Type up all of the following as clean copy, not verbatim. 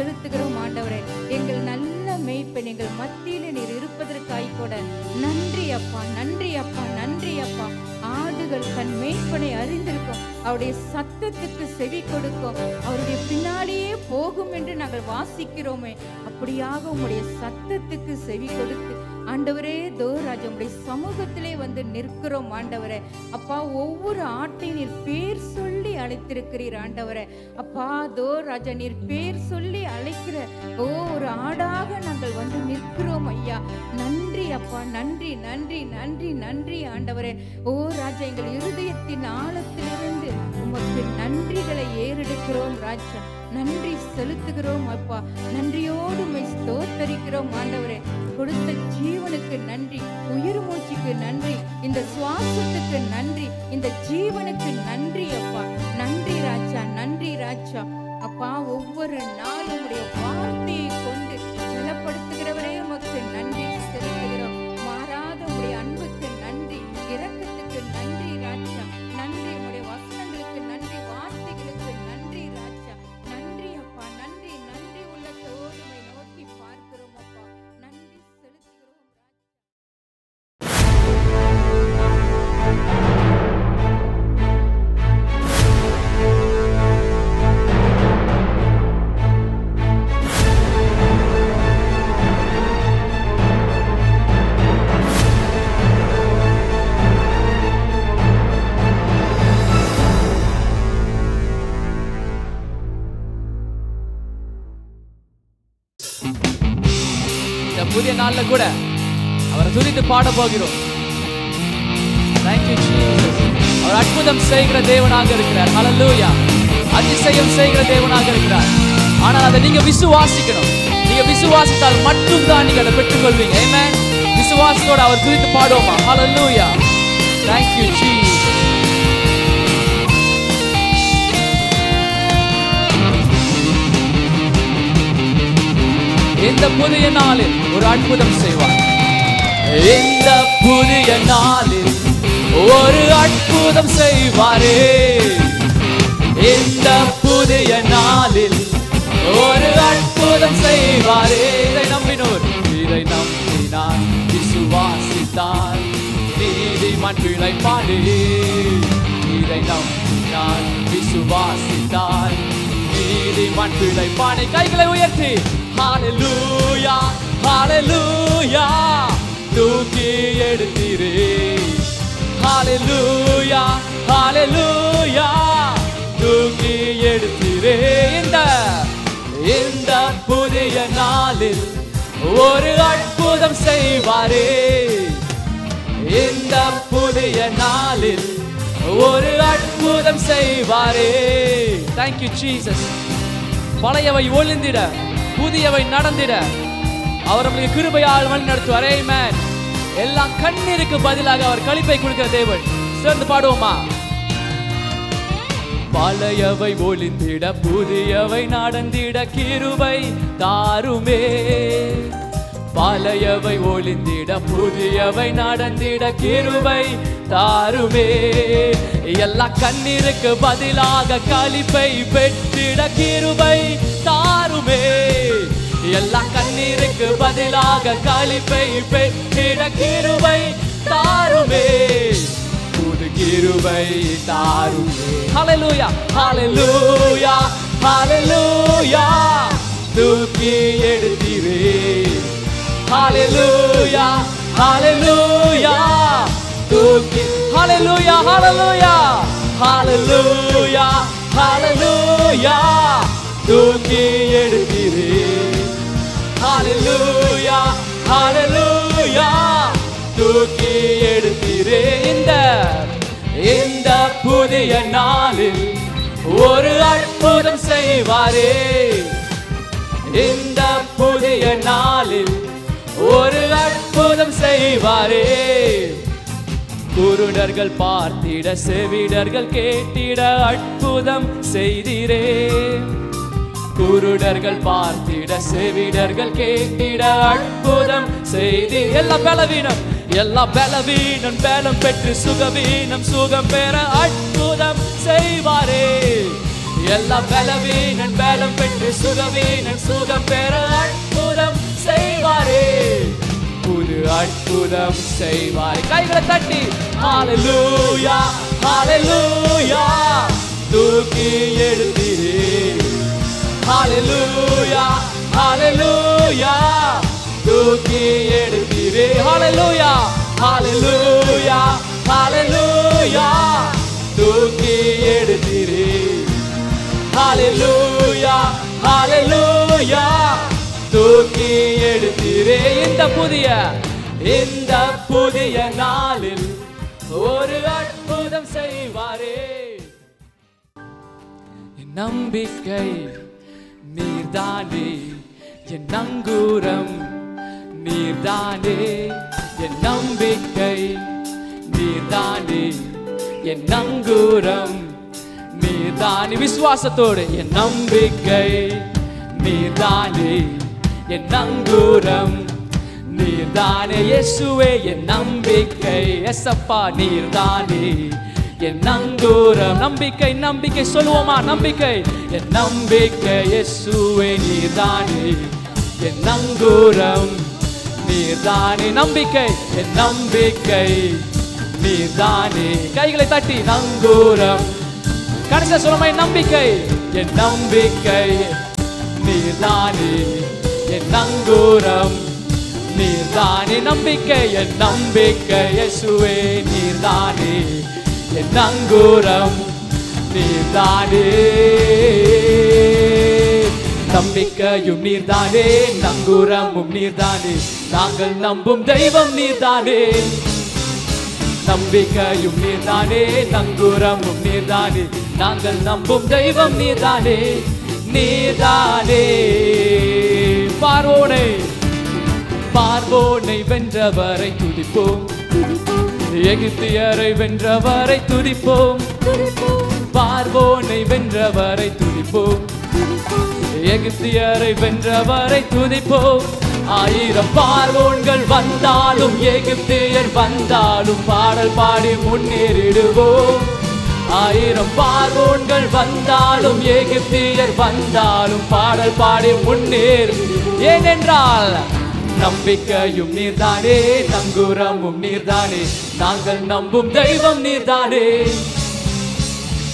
செலுத்துகிறோம் ஆண்டவரே. எங்கள் நல்ல மேய்ப்பன் எங்கள் மத்தியில் நீர் இருப்பதற்காய் கூட நன்றி அப்பா, நன்றி அப்பா, நன்றி அப்பா. ஆடுகள் தன் மேய்ப்பனை அறிந்திருக்கும், அவருடைய சத்தத்துக்கு செவி கொடுக்கும், அவருடைய பின்னாடியே போகும் என்று நாங்கள் வாசிக்கிறோமே. அப்படியாக உம்முடைய சத்தத்துக்கு செவி கொடுத்து ஆண்டவரே ராஜா உம்முடைய சமூகத்திலே வந்து நிற்கிறோம் ஆண்டவரே. அப்பா, ஒவ்வொரு ஆட்டையும் நீர் பேர் சொல்லி அழைத்திருக்கிறீர் ஆண்டவரே. அப்பா ராஜா, நீர் பேர் சொல்லி அழைக்கிற ஒரு ஆடாக நாங்கள் வந்து நிற்கிறோம் ஐயா. நன்றி அப்பா, நன்றி நன்றி நன்றி நன்றி ஆண்டவரே. ராஜா, எங்கள் இருதயத்தின் ஆழத்திலிருந்து உமக்கு நன்றிகளை ஏறெடுக்கிறோம் ராஜா. நன்றி செலுத்துகிறோம் அப்பா. நன்றியோடு உம்மை ஸ்தோத்தரிக்கிறோம் ஆண்டவரே. கொடுத்த ஜீவனுக்கு நன்றி, உயிர் மூச்சுக்கு நன்றி, இந்த சுவாசத்துக்கு நன்றி, இந்த ஜீவனுக்கு நன்றி அப்பா. நன்றி ராஜா, நன்றி ராஜா. அப்பா, ஒவ்வொரு நாளும் உடைய வார்த்தையை கொண்டு பலப்படுத்துகிறவரே உமக்கு நன்றி செலுத்துகிறோம். மாறாத உடைய அன்புக்கு நன்றி, இரக்கத்துக்கு நன்றி ராஜா. நன்றி, உடைய வசனங்களுக்கு நன்றி, வார்த்தைகளுக்கு நன்றி ராஜா. நன்றி அப்பா, நன்றி நன்றி. உள்ளத்தோடு உம்மை நோக்கி பார்க்கிறோம் அப்பா. நன்றி செலுத்துகிறோம் புதிய நாள்ல கூட அவரை துதித்து பாட போகிறோம். Thank you Jesus. அவர் அற்புதம் செய்கிற தேவனாக இருக்கிறார். ஹல்லேலூயா. அதிசயம் செய்கிற தேவனாக இருக்கிறார். ஆனால் அதை நீங்க விசுவாசிக்கணும். நீங்க விசுவாசித்தால் மட்டும் தான் நீங்க அதை பெற்றுக்கொள்வீங்க. ஆமென். விசுவாசத்தோட அவர் துதித்து பாடுவோமா? ஹல்லேலூயா. Thank you Jesus. இந்த புதிய நாளில் ஒரு அற்புதம் செய்வார். இந்த புதிய நாளில் ஒரு அற்புதம் செய்வாரே. இந்த புதிய நாளில் ஒரு அற்புதம் செய்வாரே. இதை நம்பினோர், இதை நம்பினார், விசுவாசித்தார், நீதிமான் பிழைப்பானே. இதை நம்பினார், விசுவாசித்தார், நீதிமான் பிழைப்பானே. கைகளை உயர்த்தி ஹalleluya ஹalleluya தூக்கி எடுத்தீரே. ஹalleluya ஹalleluya தூக்கி எடுத்தீரே. இந்த புதிய நாளில் ஒரு அற்புதம் செய்வாரே. இந்த புதிய நாளில் ஒரு அற்புதம் செய்வாரே. Thank you Jesus. பழையவை ஒளிந்திட, புதியவை நடந்திட அவர் நம்மளுக்கு கிருபையால் வழி நடத்துவார். ஆமென். எல்லாம் கண்ணீருக்கு பதிலாக அவர் களிப்பை கொடுக்கிற தேவன். சேர்ந்து பாடுவோமா? பழையவை ஒளிந்திட, புதியவை நடந்திட கிருபை தாருமே. பழையவை ஒளிந்திட, புதியவை நடந்திட கிருபை தாருமே. எல்லா கண்ணீருக்கு பதிலாக களிப்பை பெற்றிட கிருபை தாருமே. எல்லா கண்ணீருக்கு பதிலாக களிப்பை பெற்றிட கிருபை தாருமே. புது கிருபை தாருமே. ஹalleluya ஹalleluya ஹalleluya தூக்கி எடுத்தீரே. ஹalleluya ஹalleluya தூக்கி. ஹalleluya ஹalleluya ஹalleluya ஹalleluya தூக்கி எடுத்தீரே. ஹalleluya ஹalleluya தூக்கி எடுத்தீரே. இந்த புதிய நாளில் ஒரு அற்புதம் செய்வாரே. இந்த புதிய நாளில் ஒரு அற்புதம் செய்வாரே. குருடர்கள் பார்த்திட, செவிடர்கள் கேட்டிட அற்புதம் செய்தீரே. குருடர்கள் பார்த்திட, செவிடர்கள் கேட்டிட அற்புதம் செய்தி. எல்லா பலவீனம் பலம் பெற்று, சுகவீனம் சுகம் பெற அற்புதம் செய்வாரே. எல்லா பலவீனன் பலம் பெற்று சுகவீனன் சுகம் பெற அற்புதம் செய்வாரே, புது அற்புதம் செய்வாரே. கைகளை தட்டி ஹalleluya ஹalleluya தூக்கி எடுத்தீரே, ஹalleluya ஹalleluya தூக்கி எடுத்தீரே, ஹalleluya ஹalleluya ஹalleluya தூக்கி எடுத்தீரே, ஹalleluya ஹalleluya தூக்கி எடுத்தீரே. இந்த புதிய நாளில் ஒரு அற்புதம் செய்வாரே. என் நம்பிக்கை நீர்தானே, என் நங்கூரம் நீர்தானே, என் நம்பிக்கை நீர்தானே, என் நங்கூரம் நீர்தானே. விசுவாசத்தோடு என் நம்பிக்கை நீர்தானே, என் நங்கூரம் நீர்தானே. இயேசுவே என் நம்பிக்கை, எசப்பா நீர்தானே, என் நங்கூரம். நம்பிக்கை நம்பிக்கை சொல்லுவோமா? நம்பிக்கை என் நம்பிக்கை இயேசுவே நீர்தானே, என் நங்கூரம் நீர்தானே. நம்பிக்கை என் நம்பிக்கை நீர்தானே. கைகளை தட்டி நங்கூரம். கடைசியா சொல்லுமா? நம்பிக்கை என் நம்பிக்கை நீர்தானே, என் நங்கூரம் நீர்தானே. நம்பிக்கை என் நம்பிக்கை இயேசுவே நீர்தானே, என் நங்கூரம் நீர்தானே. நம்பிக்கையும் நீர்தானே, நங்கூரமும் நீர்தானே, நாங்கள் நம்பும் தெய்வம் நீர்தானே. நம்பிக்கையும் நீர்தானே, நங்கூரமும் நீர்தானே, நாங்கள் நம்பும் தெய்வம் நீர்தானே. நீர்தானே பார்வோனை வென்றவரை துதிப்போம், எகிப்தியரை வென்றவரை துதிப்போம், பார்வோனை வென்றவரை துதிப்போம், எகிப்தியரை வென்றவரை துதிப்போம். 1000 பார்வோன்கள் வந்தாலும் எகிப்தியர் வந்தாலும் பாடல் பாடி முன்னேறிடுவோம். 1000 பார்வோன்கள் வந்தாலும் எகிப்தியர் வந்தாலும் பாடல் பாடி முன்னேறு. ஏனென்றால் நம்பிக்கையும் நீர்தானே, நங்கூரமும் நீர்தானே, நாங்கள் நம்பும் தெய்வம் நீர்தானே.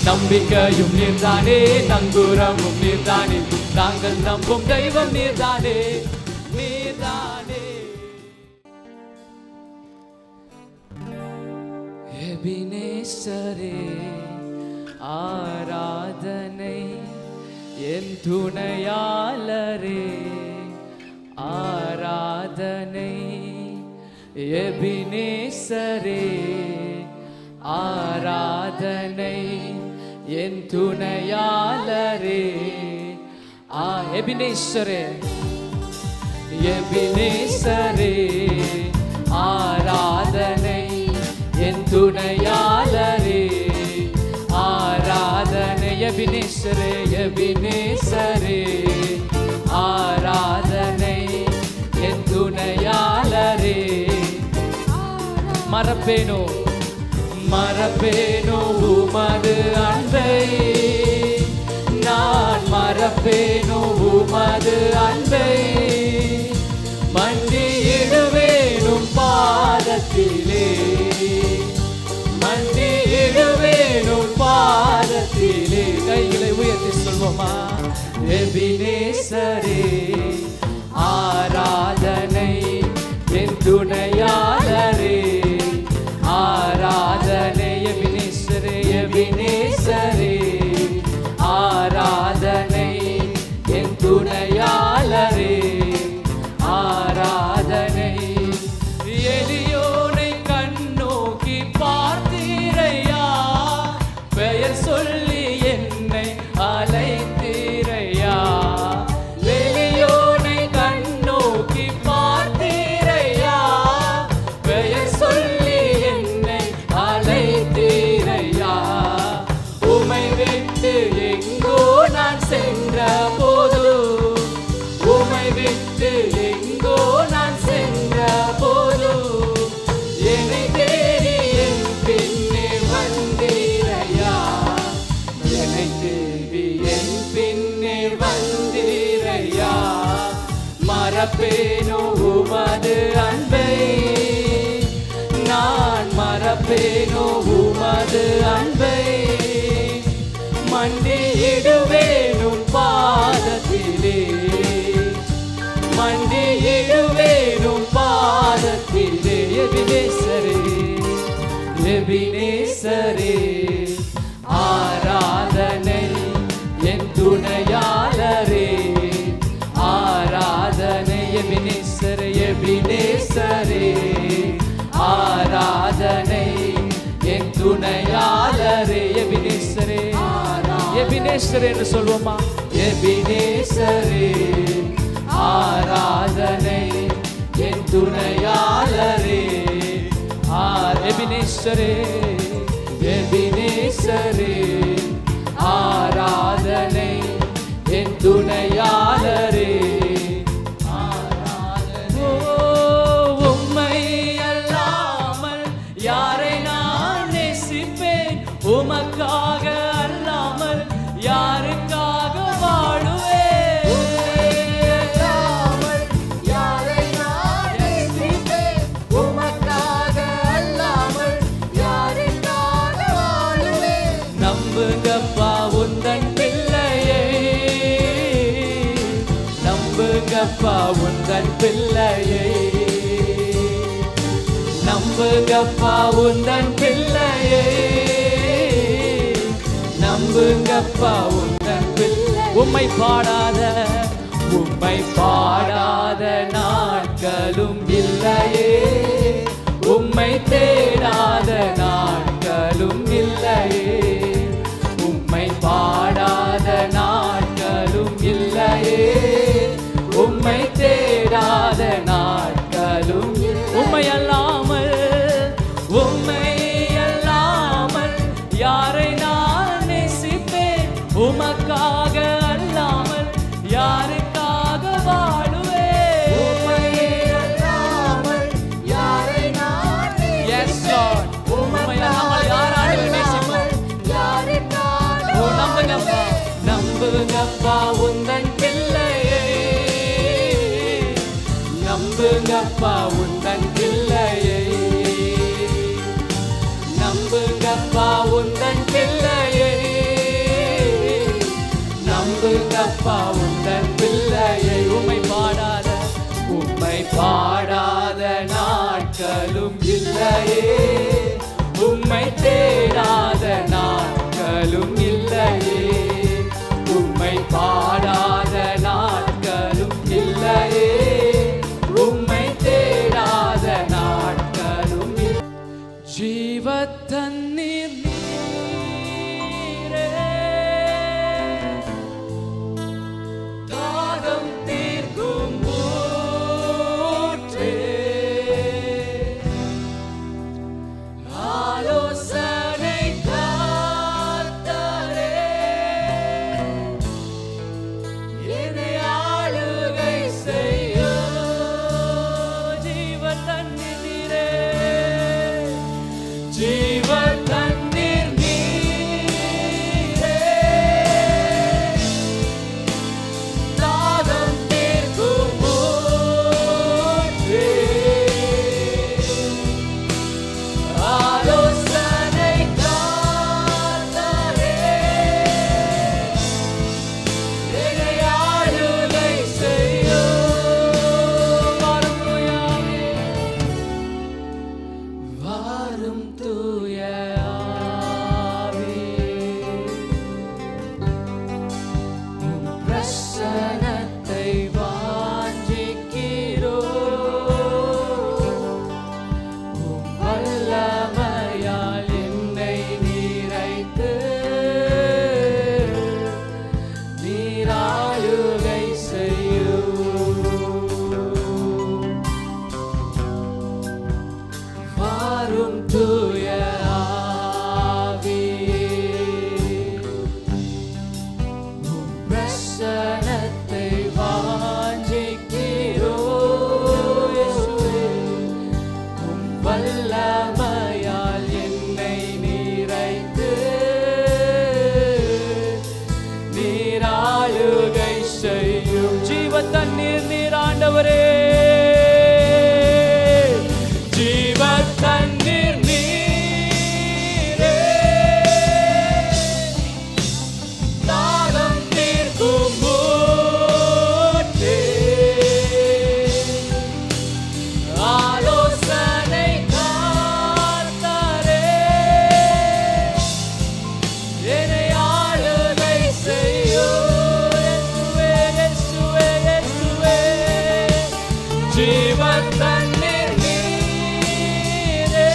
நம்பிக்கையும் நீர்தானே, நங்கூரமும் நீர்தானே, நாங்கள் நம்பும் தெய்வம் நீர்தானே. நீர்தானே எபினேசரே ஆராதனை, என் துணையாளரே ஆராதனை. எபினேசரே ஆராதனை, என் துணையாளரே. எபினேசரே எபினேசரே ஆராதனை, என் துணையாளரே ஆராதனை. எபினேசரே எபினேசரே ஆராதனை, என் துணையாளரே. மறப்பேனோ மறப்பேனோ உமது அன்பை, நான் மறப்பேனோ உமது அன்பை. மண்டியிடுவேனும் பாதத்திலே, மண்டியிடுவேனும் பாதத்திலே. கைகளை உயர்த்தி சொல்வோமா? எபினேசரே ஆராதனை, என் துணையாளரே ஆராதனை. எபினேசரே எபினேசரே ஆராதனை, என் துணையாளரே ஆராதனை. எலியோனை கண்ணோக்கி பார்த்தீரையா, பெயர் சொல்லி என்னை அழைத்தீரையா. எலியோ இல்லையா, மறப்பேனோ உமது அன்பை, நான் மறப்பேனோ உமது அன்பை, மண்டியிடுவேனும் பாதத்திலே, மண்டியிடுவேனும் பாதத்திலே. எபினேசரே, எபினேசரே, ஆராதனை என் துணையாளரே, ஆராதனை. எபினேசரே, எபினேசரே, ஆராதனை என் துணையாளரே. எபினேசரே, எபினேசரே என்று சொல்வோமா? எபினேசரே, ஆராதனை என் துணையாளரே. எபினேசரே, எபினேசரே, ஆராதனை என் துணையாளரே. உம்மை அல்லாமல் யாரை நான் நேசிப்பேன், உமக்காக அல்லாமல் யாருக்காக வாழுவேன். நம்புங்கப்பா உந்தன் பிள்ளையை, நம்புங்கப்பா உந்தன் பிள்ளையை, நம்புங்கப்பா உந்தன் பிள்ளையை, நம்புங்கப்பா உந்தன் பிள்ளை. உம்மை பாடாத, உம்மை பாடாத நாட்களும் இல்லையே, உம்மை தேடாத நாட்களும் இல்லையே, உம்மை பாடாத நாட்களும் இல்லையே, உம்மை தேடாத நாட்களும். உம்மை அல்லாமல், உம்மை அல்லாமல் யாரை நான் நேசிப்பேன், உமக்காக அல்லாமல் யாருக்காக வாழுவேன். உம்மை அல்லாமல் யாரை நான் நேசிப்பேன். Yes Lord, உம்மை அல்லாமல் யாரை நேசிப்பேன், யாருக்காக. ஓ நம்புங்கப்பா, நம்புங்கப்பா உந்தன் பிள்ளையை, நம்புங்கப்பா உந்தன் பிள்ளையை, நம்புங்கப்பா உந்தன் பிள்ளையை, நம்புங்கப்பா உந்தன் பிள்ளையை. உம்மை பாடாத, உம்மை பாடாத நாட்களும் இல்லையே, உம்மை தேடாத நாட்களும் இல்லையே, உம்மை பாடாத நாட்களும் இல்லையே, உம்மை தேடாத நாட்களும். ஜீவத்தண்ணீர் நீரே, தாகம் தீர்க்கும் ஊற்றே, ஆலோசனை கர்த்தரே, ஜீவத்தண்ணீர் நீரே,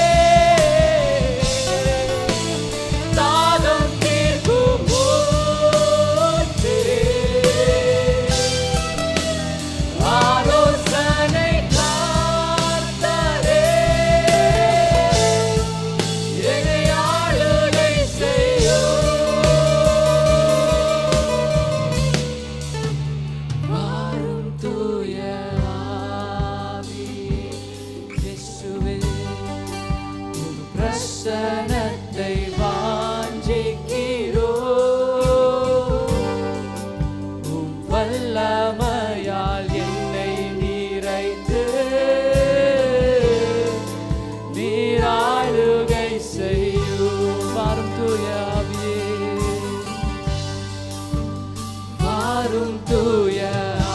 தாகம் தீர்க்கும் ஊற்றே, ஆலோசனை கர்த்தரே, என்னை ஆளுகை செய்யும். வாரும் தூய ஆவியே, இயேசுவே, உம் பிரசன்னத்தை வாஞ்சிக்கிறோம். உம் வல்லமையால் என்னை நிறைத்து நீர் ஆளுகை செய்யும். வாரும் தூய ஆவியே, வாரும் தூய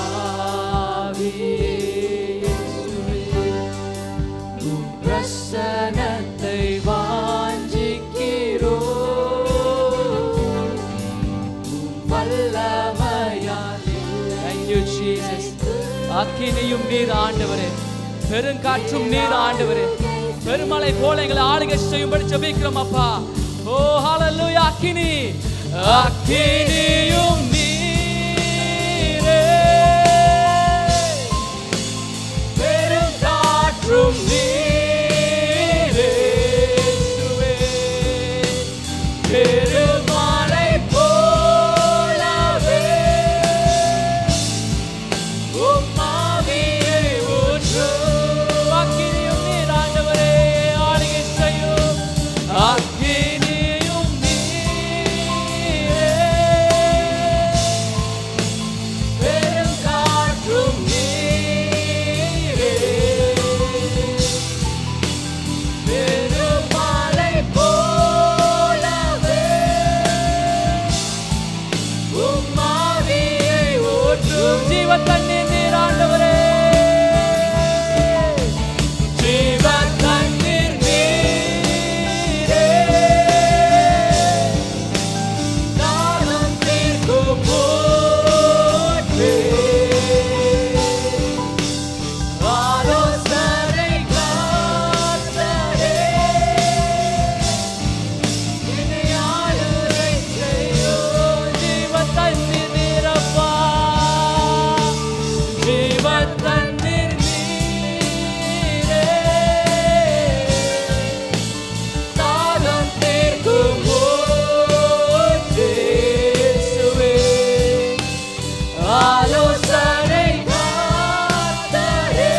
ஆவியே, இயேசுவே, உம் பிரசன்னத்தை வாஞ்சிக்கிறோம். உம் வல்லமையால் Thank you, Jesus. அக்கினியும் நீர் ஆண்டவரே, பெருங்காற்றும் நீர் ஆண்டவரே, பெருமலை போல எங்களை ஆளுகை செய்யும்படி ஜெபிக்கிறோம் அப்பா. ஓ ஹalleluya. அக்கினி, அக்கினியும் நீரே, பெருங்காற்றும் நீரே, இயேசுவே, பெருமலை போலவே உம் ஆவியை ஊற்றும். அக்கினியும் நீர் ஆண்டவரே, ஆளுகை செய்யும். அக்கினியும் நீரே, பெருங்காற்றும் நீரே, பெருமலை போலவே உம் ஆவியை ஊற்றும். ஜீவத்தண்ணீர் நீர் ஆண்டவரே, ஜீவத்தண்ணீர் நீரே, தாகம் தீர்க்கும் ஊற்றே, ஆலோசனை கர்த்தரே, என்னை ஆளுகை செய்யும். ஜீவத்தண்ணீர் நீரப்பா, ஜீவத்தண்ணீர் நீரே, தாகம் தீர்க்கும் ஊற்றே, இயேசுவே, ஆலோசனை கர்த்தரே,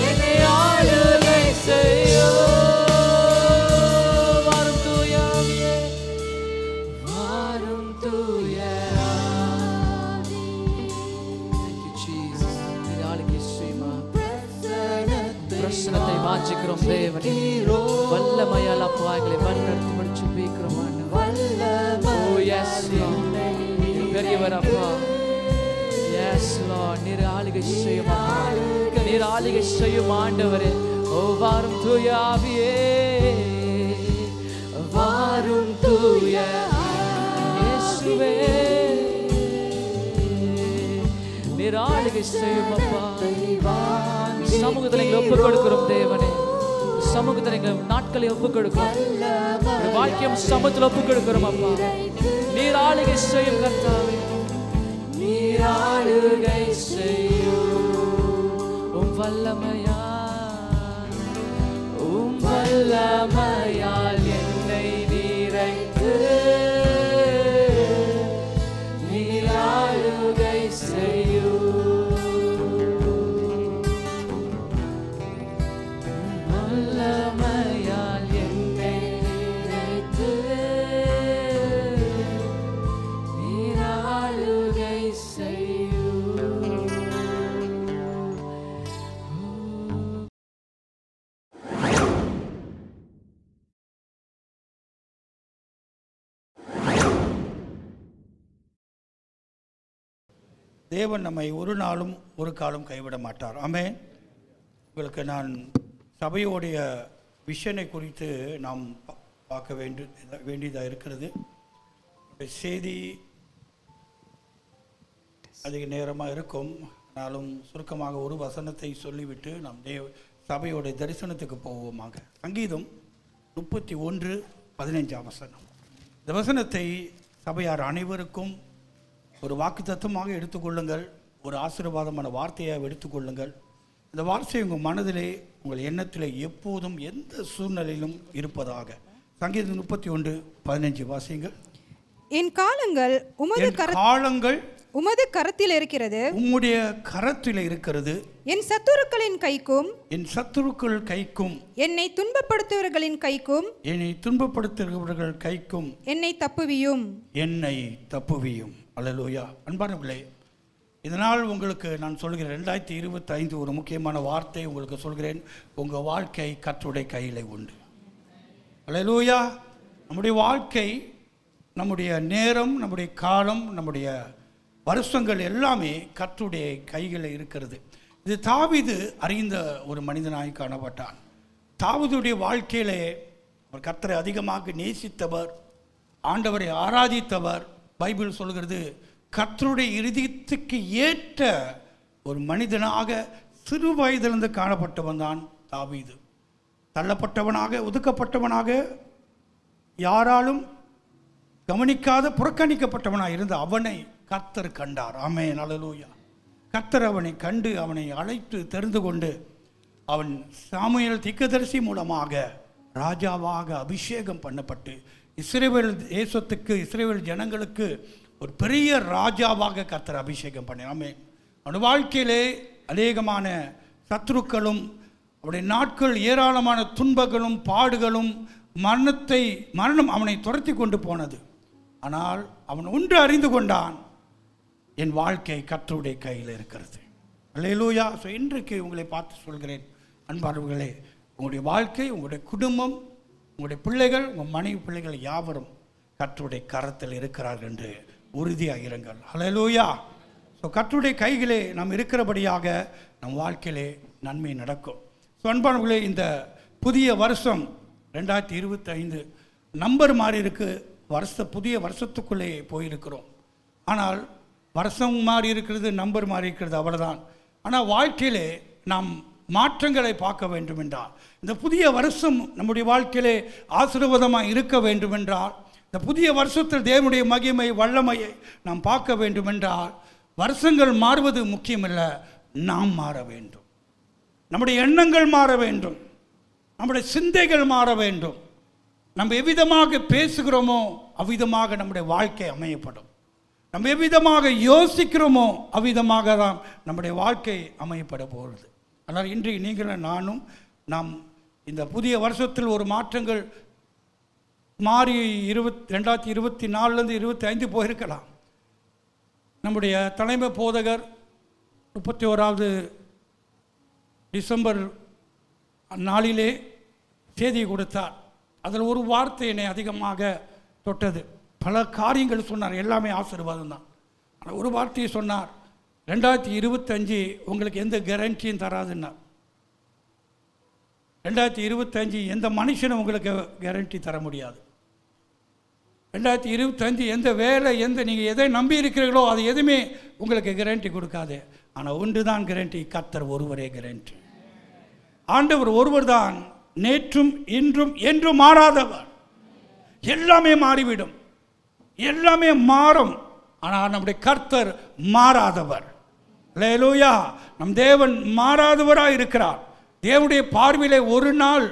என்னை ஆளுகை செய்யும். வாரும் தூய ஆவியே, வாரும் தூய ஆவியே. Thank you, Jesus. நீர் ஆளுகை செய்யுமா. பிரசன்னத்தை வாஞ்சிக்கிறோம் தேவனே, வல்லமையால் அப்பா எங்களை வழிநடத்தி முடிச்சு ஜெபிக்கிறோம் ஆண்டவரே. Oh yes Lord, நீர் பெரியவர் அப்பா. Yes Lord, நீர் ஆளுகை செய்யும் அப்பா, நீர் ஆளுகை செய்யும் ஆண்டவரே. ஓ வாரும் தூய ஆவியே, வாரும் தூய இயேசுவே, நீர் ஆளுகை செய்யும் அப்பா. சமூகத்தில் எங்களை ஒப்புக் கொடுக்கிறோம் தேவனே, சமூகத்தில் எங்கள் நாட்களை ஒப்புக் கொடுக்கிறோம், ஒரு வாழ்க்கையும் சமூகத்தில் ஒப்புக் கொடுக்கிறோம் அப்பா. நீர் ஆளுகை செய்யும் கர்த்தாவே, நீர் ஆளுகை செய்யும். உம் வல்லமையால், உம் வல்லமையால் என்னை நிறைத்து நீர் ஆளுகை செய்யும். வல்லமையால் என்னை நிறைத்து நீர் ஆளுகை செய்யும். தேவன் நம்மை ஒரு நாளும் ஒரு காலம் கைவிட மாட்டார். ஆமென். உங்களுக்கு நான் சபையோடைய விஷனை குறித்து நாம் பார்க்க வேண்டியதாக இருக்கிறது. செய்தி அதிக நேரமாக இருக்கும். ஆனாலும் சுருக்கமாக ஒரு வசனத்தை சொல்லிவிட்டு நாம் சபையோட தரிசனத்துக்கு போவோமாக. சங்கீதம் 31:15 வசனம். இந்த வசனத்தை சபையார் அனைவருக்கும் ஒரு வாக்குத்தத்தமாக எடுத்துக்கொள்ளுங்கள், ஒரு ஆசீர்வாதமான வார்த்தையாக எடுத்துக்கொள்ளுங்கள். இந்த வார்த்தை உங்கள் மனதிலே, உங்கள் எண்ணத்திலே எப்போதும் எந்த சூழ்நிலையிலும் இருப்பதாக. சங்கீதம் 31:15 வாசியுங்கள். என் காலங்கள் உமது கரத்தில் இருக்கிறது, உம்முடைய கரத்தில் இருக்கிறது. என் சத்துருக்களின் கைக்கும் என்னை துன்பப்படுத்துவர்களின் கைக்கும் என்னை தப்புவியும். அல்லேலூயா. அன்பானவர்களே, இதனால் உங்களுக்கு நான் சொல்கிறேன், 2025 ஒரு முக்கியமான வார்த்தை உங்களுக்கு சொல்கிறேன். உங்கள் வாழ்க்கை கர்த்தருடைய கையில் உண்டு. அல்லேலூயா. நம்முடைய வாழ்க்கை, நம்முடைய நேரம், நம்முடைய காலம், நம்முடைய வருஷங்கள் எல்லாமே கர்த்தருடைய கைகளில் இருக்கிறது. இது தாவீது அறிந்த ஒரு மனிதனாய் காணப்பட்டான். தாவீதுடைய வாழ்க்கையிலே அவர் கர்த்தரை அதிகமாக நேசித்தவர், ஆண்டவரை ஆராதித்தவர். பைபிள் சொல்கிறது, கர்த்தருடைய இருதயத்துக்கு ஏற்ற ஒரு மனிதனாக சிறு வயதிலிருந்து காணப்பட்டவன் தான் தாவீது. தள்ளப்பட்டவனாக, ஒதுக்கப்பட்டவனாக, யாராலும் கவனிக்காத புறக்கணிக்கப்பட்டவனாக இருந்த அவனை கர்த்தர் கண்டார். ஆமென். அல்லேலூயா. கர்த்தர் அவனை கண்டு அவனை அழைத்து தெரிந்து கொண்டு அவன் சாமுவேல் தீர்க்கதரிசி மூலமாக ராஜாவாக அபிஷேகம் பண்ணப்பட்டு இஸ்ரவேல் தேசத்துக்கு, இஸ்ரவேல் ஜனங்களுக்கு ஒரு பெரிய ராஜாவாக கர்த்தர் அபிஷேகம் பண்ணார். ஆமென். அவன் வாழ்க்கையிலே அநேகமான சத்துருக்களும், அவனுடைய நாட்கள் ஏராளமான துன்பங்களும் பாடுகளும், மரணம் அவனை துரத்தி கொண்டு போனது. ஆனால் அவன் ஒன்று அறிந்து கொண்டான், என் வாழ்க்கை கர்த்தருடைய கையில் இருக்கிறது. அல்லேலூயா. ஸோ இன்றைக்கு உங்களை பார்த்து சொல்கிறேன், அன்பானவர்களே, உங்களுடைய வாழ்க்கை, உங்களுடைய குடும்பம், உங்களுடைய பிள்ளைகள், உங்கள் மனைவி பிள்ளைகள் யாவரும் கர்த்தருடைய கரத்தில் இருக்கிறார்கள் என்று உறுதியாக இருங்கள். அல்லேலூயா. ஸோ கர்த்தருடைய கைகளே நாம் இருக்கிறபடியாக நம் வாழ்க்கையிலே நன்மை நடக்கும். ஸோ அன்பானவர்களே, இந்த புதிய வருஷம் 2025 நம்பர் மாறி இருக்கு. புதிய வருஷத்துக்குள்ளே போயிருக்கிறோம். ஆனால் வருஷம் மாறி இருக்கிறது, நம்பர் மாறி இருக்கிறது, அவ்வளோதான். ஆனால் வாழ்க்கையிலே நாம் மாற்றங்களை பார்க்க வேண்டும் என்றால், இந்த புதிய வருஷம் நம்முடைய வாழ்க்கையிலே ஆசீர்வாதமாக இருக்க வேண்டும் என்றால், இந்த புதிய வருஷத்தில் தேவனுடைய மகிமை வல்லமையை நாம் பார்க்க வேண்டும் என்றால், வருஷங்கள் மாறுவது முக்கியமல்ல, நாம் மாற வேண்டும். நம்முடைய எண்ணங்கள் மாற வேண்டும், நம்முடைய சிந்தைகள் மாற வேண்டும். நம்ம எவ்விதமாக பேசுகிறோமோ அவ்விதமாக நம்முடைய வாழ்க்கை அமையப்படும். நம்ம எவ்விதமாக யோசிக்கிறோமோ அவ்விதமாக தான் நம்முடைய வாழ்க்கை அமையப்பட போகிறது. ஆனால் இன்றைக்கு நீங்களும் நானும் நாம் இந்த புதிய வருஷத்தில் ஒரு மாற்றங்கள் மாறி 2024 25 போயிருக்கலாம். நம்முடைய தலைமை போதகர் 31வது டிசம்பர் நாளிலே செய்தி கொடுத்தார். அதில் ஒரு வார்த்தை என்னை அதிகமாக தொட்டது. பல காரியங்கள் சொன்னார், எல்லாமே ஆசீர்வாதம் தான். ஆனால் ஒரு வார்த்தையை சொன்னார், 2025 உங்களுக்கு எந்த கேரண்டியும் தராதுன்னார். 2025 எந்த மனுஷனும் உங்களுக்கு கேரண்டி தர முடியாது. 2025 எந்த வேலை, நீங்கள் எதை நம்பி இருக்கிறீர்களோ அது எதுவுமே உங்களுக்கு கேரண்டி கொடுக்காது. ஆனால் ஒன்று தான் கேரண்டி, கர்த்தர் ஒருவரே கேரண்டி. ஆண்டவர் ஒருவர் தான் நேற்றும் இன்றும் என்றும் மாறாதவர். எல்லாமே மாறிவிடும், எல்லாமே மாறும். ஆனால் நம்முடைய கர்த்தர் மாறாதவர். அல்லேலூயா. நம் தேவன் மாறாதவராக இருக்கிறார். தேவனுடைய பார்வையிலே ஒரு நாள்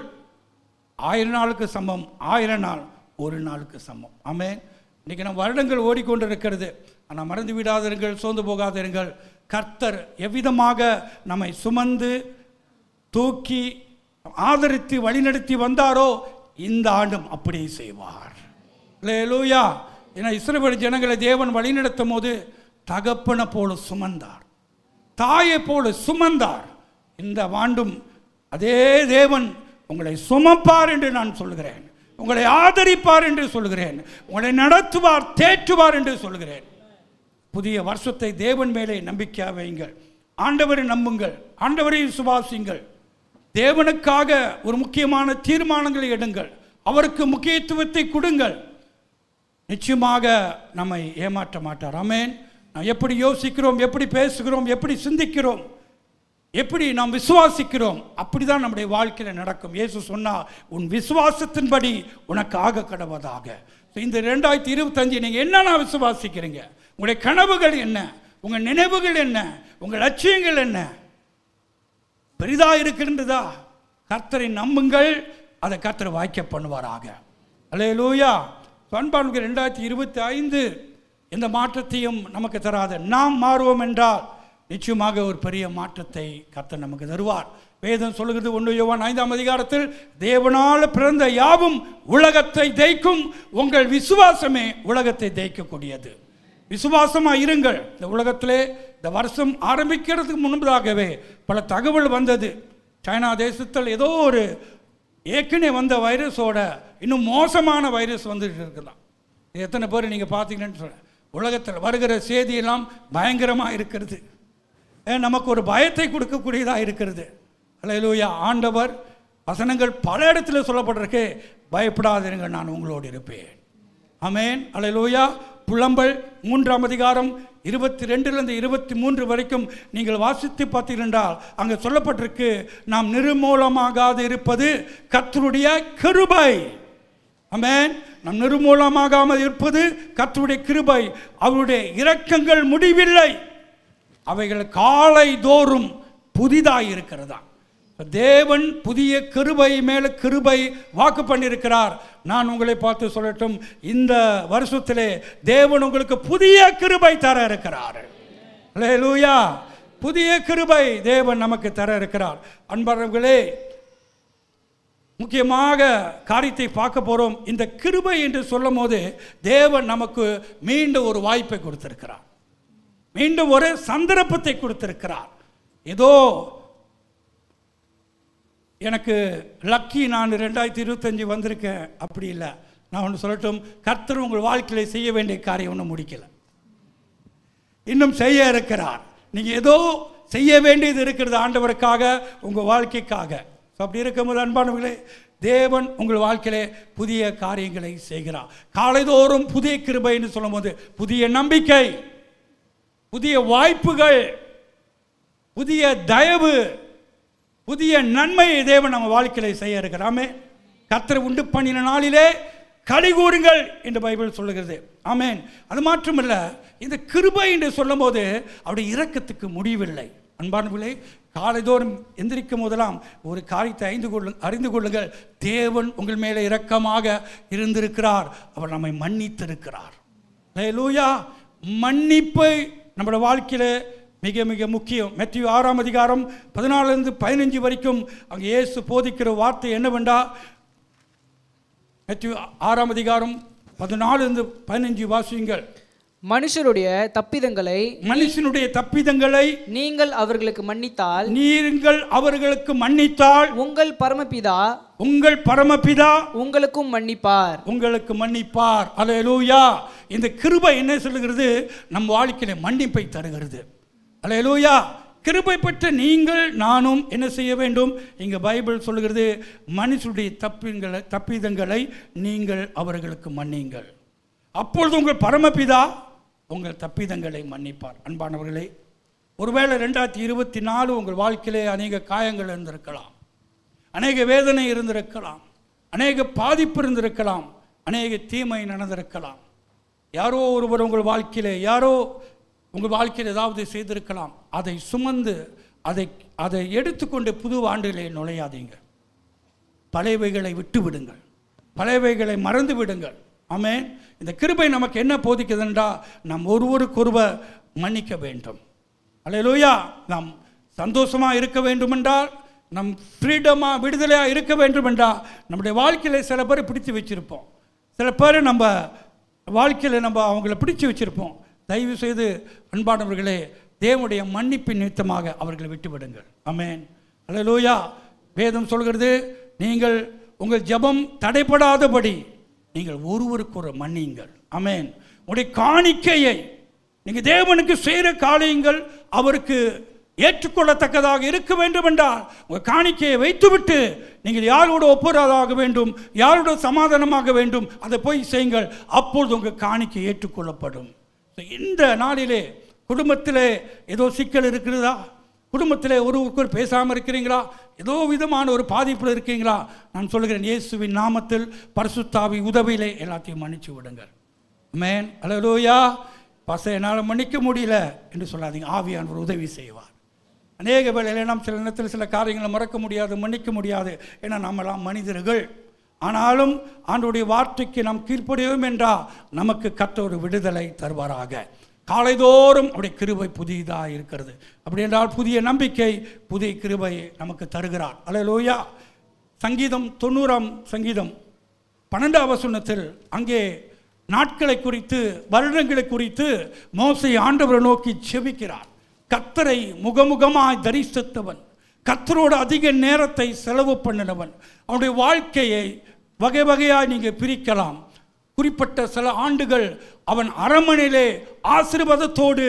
1000 நாளுக்கு சமம், 1000 நாள் ஒரு நாளுக்கு சமம். ஆமென். இன்றைக்கி நம்ம வருடங்கள் ஓடிக்கொண்டிருக்கிறது. ஆனால் மறந்து விடாதிருங்கள், சோர்ந்து போகாதிருங்கள். கர்த்தர் எவ்விதமாக நம்மை சுமந்து தூக்கி ஆதரித்து வழிநடத்தி வந்தாரோ இந்த ஆண்டும் அப்படியே செய்வார். அல்லேலூயா. ஏன்னா இஸ்ரவேல் ஜனங்களை தேவன் வழிநடத்தும் போது தகப்பனை போல சுமந்தார், தாயை போல சுமந்தார். இந்த ஆண்டும் அதே தேவன் உங்களை சுமப்பார் என்று நான் சொல்கிறேன், உங்களை ஆதரிப்பார் என்று சொல்கிறேன், உங்களை நடத்துவார், தேற்றுவார் என்று சொல்கிறேன். புதிய வருஷத்தை தேவன் மேலே நம்பிக்கை வையுங்கள், ஆண்டவரை நம்புங்கள், ஆண்டவரை விசுவாசியுங்கள். தேவனுக்காக ஒரு முக்கியமான தீர்மானங்களை எடுங்கள், அவருக்கு முக்கியத்துவத்தை கொடுங்கள். நிச்சயமாக நம்மை ஏமாற்ற மாட்டார். ஆமென். நாம் எப்படி யோசிக்கிறோம், எப்படி பேசுகிறோம், எப்படி சிந்திக்கிறோம், எப்படி நாம் விசுவாசிக்கிறோம், அப்படிதான் நம்முடைய வாழ்க்கையில் நடக்கும். இயேசு சொன்னார், உன் விசுவாசத்தின்படி உனக்கு ஆக கடவதாக. இந்த 2025 நீங்கள் என்னென்ன விசுவாசிக்கிறீங்க? உங்களுடைய கனவுகள் என்ன? உங்கள் நினைவுகள் என்ன? உங்கள் லட்சியங்கள் என்ன? பெரிதா இருக்கின்றதா? கர்த்தரை நம்புங்கள், அதை கர்த்தர் வாய்க்க பண்ணுவாராக. அல்லேலூயா. அன்பானவர்களே, 2025 எந்த மாற்றத்தையும் நமக்கு தராது. நாம் மாறுவோம் என்றால் நிச்சயமாக ஒரு பெரிய மாற்றத்தை கர்த்தர் நமக்கு தருவார். வேதம் சொல்லுகிறது 1 யோவான் 5ஆம் அதிகாரத்தில், தேவனால் பிறந்த யாவும் உலகத்தை ஜெயிக்கும், உங்கள் விசுவாசமே உலகத்தை ஜெயிக்கக்கூடியது. விசுவாசமாக இருங்கள். இந்த உலகத்திலே இந்த வருஷம் ஆரம்பிக்கிறதுக்கு முன்பதாகவே பல தகவல் வந்தது. சைனா தேசத்தில் ஏதோ ஒரு ஏற்கனவே வந்த வைரஸோட இன்னும் மோசமான வைரஸ் வந்துட்டு இருக்கலாம். எத்தனை பேர் நீங்கள் பார்த்தீங்கன்னு சொல்ல, உலகத்தில் வருகிற செய்தியெல்லாம் பயங்கரமாக இருக்கிறது. நமக்கு ஒரு பயத்தை கொடுக்கக்கூடியதாக இருக்கிறது. அல்லேலூயா. ஆண்டவர் வசனங்கள் பல இடத்துல சொல்லப்பட்டிருக்கு, பயப்படாதீர்கள், நான் உங்களோடு இருப்பேன். ஆமென். அல்லேலூயா. புலம்பல் 3ஆம் அதிகாரம் 22லிருந்து 23 வரைக்கும் நீங்கள் வாசித்து பார்த்தீர்கள். அங்கே சொல்லப்பட்டிருக்கு, நாம் நிர்மூலமாகாது இருப்பது கர்த்தருடைய கிருபை. ஆமென். நாம் நிர்மூலமாகாமல் இருப்பது கர்த்தருடைய கிருபை. அவருடைய இரக்கங்கள் முடிவில்லை, அவைகள் காலை தோறும் புதிதாய் இருக்கிறதா. தேவன் புதிய கிருபை மேல கிருபை வாக்கு பண்ணியிருக்கிறார். நான் உங்களை பார்த்து சொல்லட்டும், இந்த வருஷத்திலே தேவன் உங்களுக்கு புதிய கிருபை தர இருக்கிறார். அல்லேலூயா. புதிய கிருபை தேவன் நமக்கு தர இருக்கிறார். அன்பர்களே, முக்கியமாக காரியத்தை பார்க்க போறோம். இந்த கிருபை என்று சொல்லும் போது தேவன் நமக்கு மீண்டும் ஒரு வாய்ப்பை கொடுத்திருக்கிறார், மீண்டும் ஒரு சந்தர்ப்பத்தை கொடுத்திருக்கிறார். ஏதோ எனக்கு லக்கி நான் 2025 வந்திருக்கேன் அப்படி இல்லை. நான் ஒன்று சொல்லட்டும், கர்த்தர் உங்கள் வாழ்க்கையில் செய்ய வேண்டிய காரியம் ஒன்றும் முடிக்கலை, இன்னும் செய்ய இருக்கிறார். நீங்கள் ஏதோ செய்ய வேண்டியது இருக்கிறது ஆண்டவருக்காக, உங்கள் வாழ்க்கைக்காக. அப்படி இருக்கும்போது அன்பானவர்களே, தேவன் உங்கள் வாழ்க்கையிலே புதிய காரியங்களை செய்கிறார். காலைதோறும் புதிய கிருபைன்னு சொல்லும் போது புதிய நம்பிக்கை, புதிய வாய்ப்புகள், புதிய தயவு, புதிய நன்மையை தேவன் நம்ம வாழ்க்கையில செய்ய இருக்கிறாமே. கர்த்தர் உண்டு பண்ணின நாளிலே களி கூறுங்கள் என்று பைபிள் சொல்லுகிறது. ஆமென். அது மாத்திரமல்ல, இந்த கிருபை என்று சொல்லும் போது அவருடைய இரக்கத்துக்கு முடிவில்லை. அன்பானவர்களே, காலைதோறும் எந்திரிக்கும் போதெல்லாம் ஒரு காரியத்தை அறிந்து கொள்ளுங்கள், தேவன் உங்கள் மேலே இரக்கமாக இருந்திருக்கிறார், அவர் நம்மை மன்னித்திருக்கிறார். அல்லேலூயா. மன்னிப்பை நம்முடைய வாழ்க்கையில் மிக மிக முக்கியம். மத்தேயு 6ஆம் அதிகாரம் 14லிருந்து 15 வரைக்கும் அங்கே இயேசு போதிக்கிற வார்த்தை என்னவென்றா, மத்தேயு 6ஆம் அதிகாரம் 14லிருந்து 15 வாசியுங்கள். மனுஷருடைய தப்பிதங்களை நீங்கள் அவர்களுக்கு மன்னித்தால் உங்கள் பரமபிதா உங்களுக்கும் மன்னிப்பார். அல்லேலூயா. இந்த கிருபை என்ன சொல்லுகிறது? நம் வாழ்க்கையில மன்னிப்பை தருகிறது. அல்லேலூயா. கிருபை பெற்ற நீங்கள் நானும் என்ன செய்ய வேண்டும்? இங்கே பைபிள் சொல்லுகிறது, மனுஷருடைய தப்பிதங்களை நீங்கள் அவர்களுக்கு மன்னியுங்கள், அப்பொழுது உங்கள் பரமபிதா உங்கள் தப்பிதங்களை மன்னிப்பார். அன்பானவர்களே, ஒருவேளை 2024 உங்கள் வாழ்க்கையிலே அநேக காயங்கள் இருந்திருக்கலாம், அநேக வேதனை இருந்திருக்கலாம், அநேக பாதிப்பு இருந்திருக்கலாம், அநேக தீமை நடந்திருக்கலாம். யாரோ ஒருவர் உங்கள் வாழ்க்கையிலே ஏதாவது செய்திருக்கலாம். அதை சுமந்து அதை எடுத்துக்கொண்டு புது ஆண்டிலே நுழையாதீங்க. பழையவைகளை விட்டு விடுங்கள், பழையவைகளை மறந்து விடுங்கள். ஆமென். இந்த கிருபை நமக்கு என்ன போதிக்குதுன்றா, நாம் ஒருவருக்கொருவர் மன்னிக்க வேண்டும். அல்லேலூயா. நாம் சந்தோஷமாக இருக்க வேண்டும் என்றால், நம் ஃப்ரீடமாக விடுதலையாக இருக்க வேண்டும் என்றால், நம்முடைய வாழ்க்கையில் சில பேர் பிடித்து வச்சுருப்போம், சில பேர் நம்ம வாழ்க்கையில் நம்ம அவங்கள பிடிச்சு வச்சுருப்போம். தயவு செய்து அன்பானவர்களே, தேவனுடைய மன்னிப்பின் நிமித்தமாக அவர்களை விட்டு விடுங்கள். ஆமென். அல்லேலூயா. வேதம் சொல்கிறது, நீங்கள் உங்கள் ஜெபம் தடைபடாதபடி நீங்கள் ஒருவருக்கு மன்னியுங்கள். ஆமென். உங்களுடைய காணிக்கையை நீங்கள் தேவனுக்கு செய்கிற காரியங்கள் அவருக்கு ஏற்றுக்கொள்ளத்தக்கதாக இருக்க வேண்டும் என்றால், உங்கள் காணிக்கையை வைத்துவிட்டு நீங்கள் யாரோட ஒப்புரவாக வேண்டும், யாரோட சமாதானமாக வேண்டும், அதை போய் செய்யுங்கள். அப்பொழுது உங்கள் காணிக்கை ஏற்றுக்கொள்ளப்படும். இந்த நாளிலே குடும்பத்திலே ஏதோ சிக்கல் இருக்கிறதா, குடும்பத்திலே ஒருவருக்கொரு பேசாமல் இருக்கிறீங்களா, ஏதோ விதமான ஒரு பாதிப்பில் இருக்கீங்களா, நான் சொல்கிறேன் இயேசுவின் நாமத்தில் பரிசுத்தாவி உதவியிலே எல்லாத்தையும் மன்னிச்சு விடுங்கள். ஆமென். அல்லேலூயா. பாஸ்டர் என்னால் மன்னிக்க முடியல என்று சொல்லாதீங்க, ஆவியானவர் உதவி செய்வார். அநேக வேளையில் நாம் சில நேரத்தில் சில காரியங்களை மறக்க முடியாது, மன்னிக்க முடியாது, ஏன்னா நம்மெல்லாம் மனிதர்கள். ஆனாலும் ஆண்டவருடைய வார்த்தைக்கு நாம் கீழ்ப்படியோம் என்றால் நமக்கு கர்த்தர் ஒரு விடுதலை தருவாராக. காலைதோறும் அவருடைய கிருபை புதிதாக இருக்கிறது. அப்படி என்றால் புதிய நம்பிக்கை, புதிய கிருபை நமக்கு தருகிறார். அல்லேலூயா. சங்கீதம் 90ஆம் சங்கீதம் 12ஆம் வசனத்தில் அங்கே நாட்களை குறித்து, வருடங்களை குறித்து மோசே ஆண்டவரை நோக்கி செபிக்கிறார். கர்த்தரை முகமுகமாய் தரிசித்தவன், கர்த்தரோடு அதிக நேரத்தை செலவு பண்ணினவன். அவனுடைய வாழ்க்கையை வகை வகையாக நீங்கள் பிரிக்கலாம். குறிப்பிட்ட சில ஆண்டுகள் அவன் அரண்மனையிலே ஆசீர்வாதத்தோடு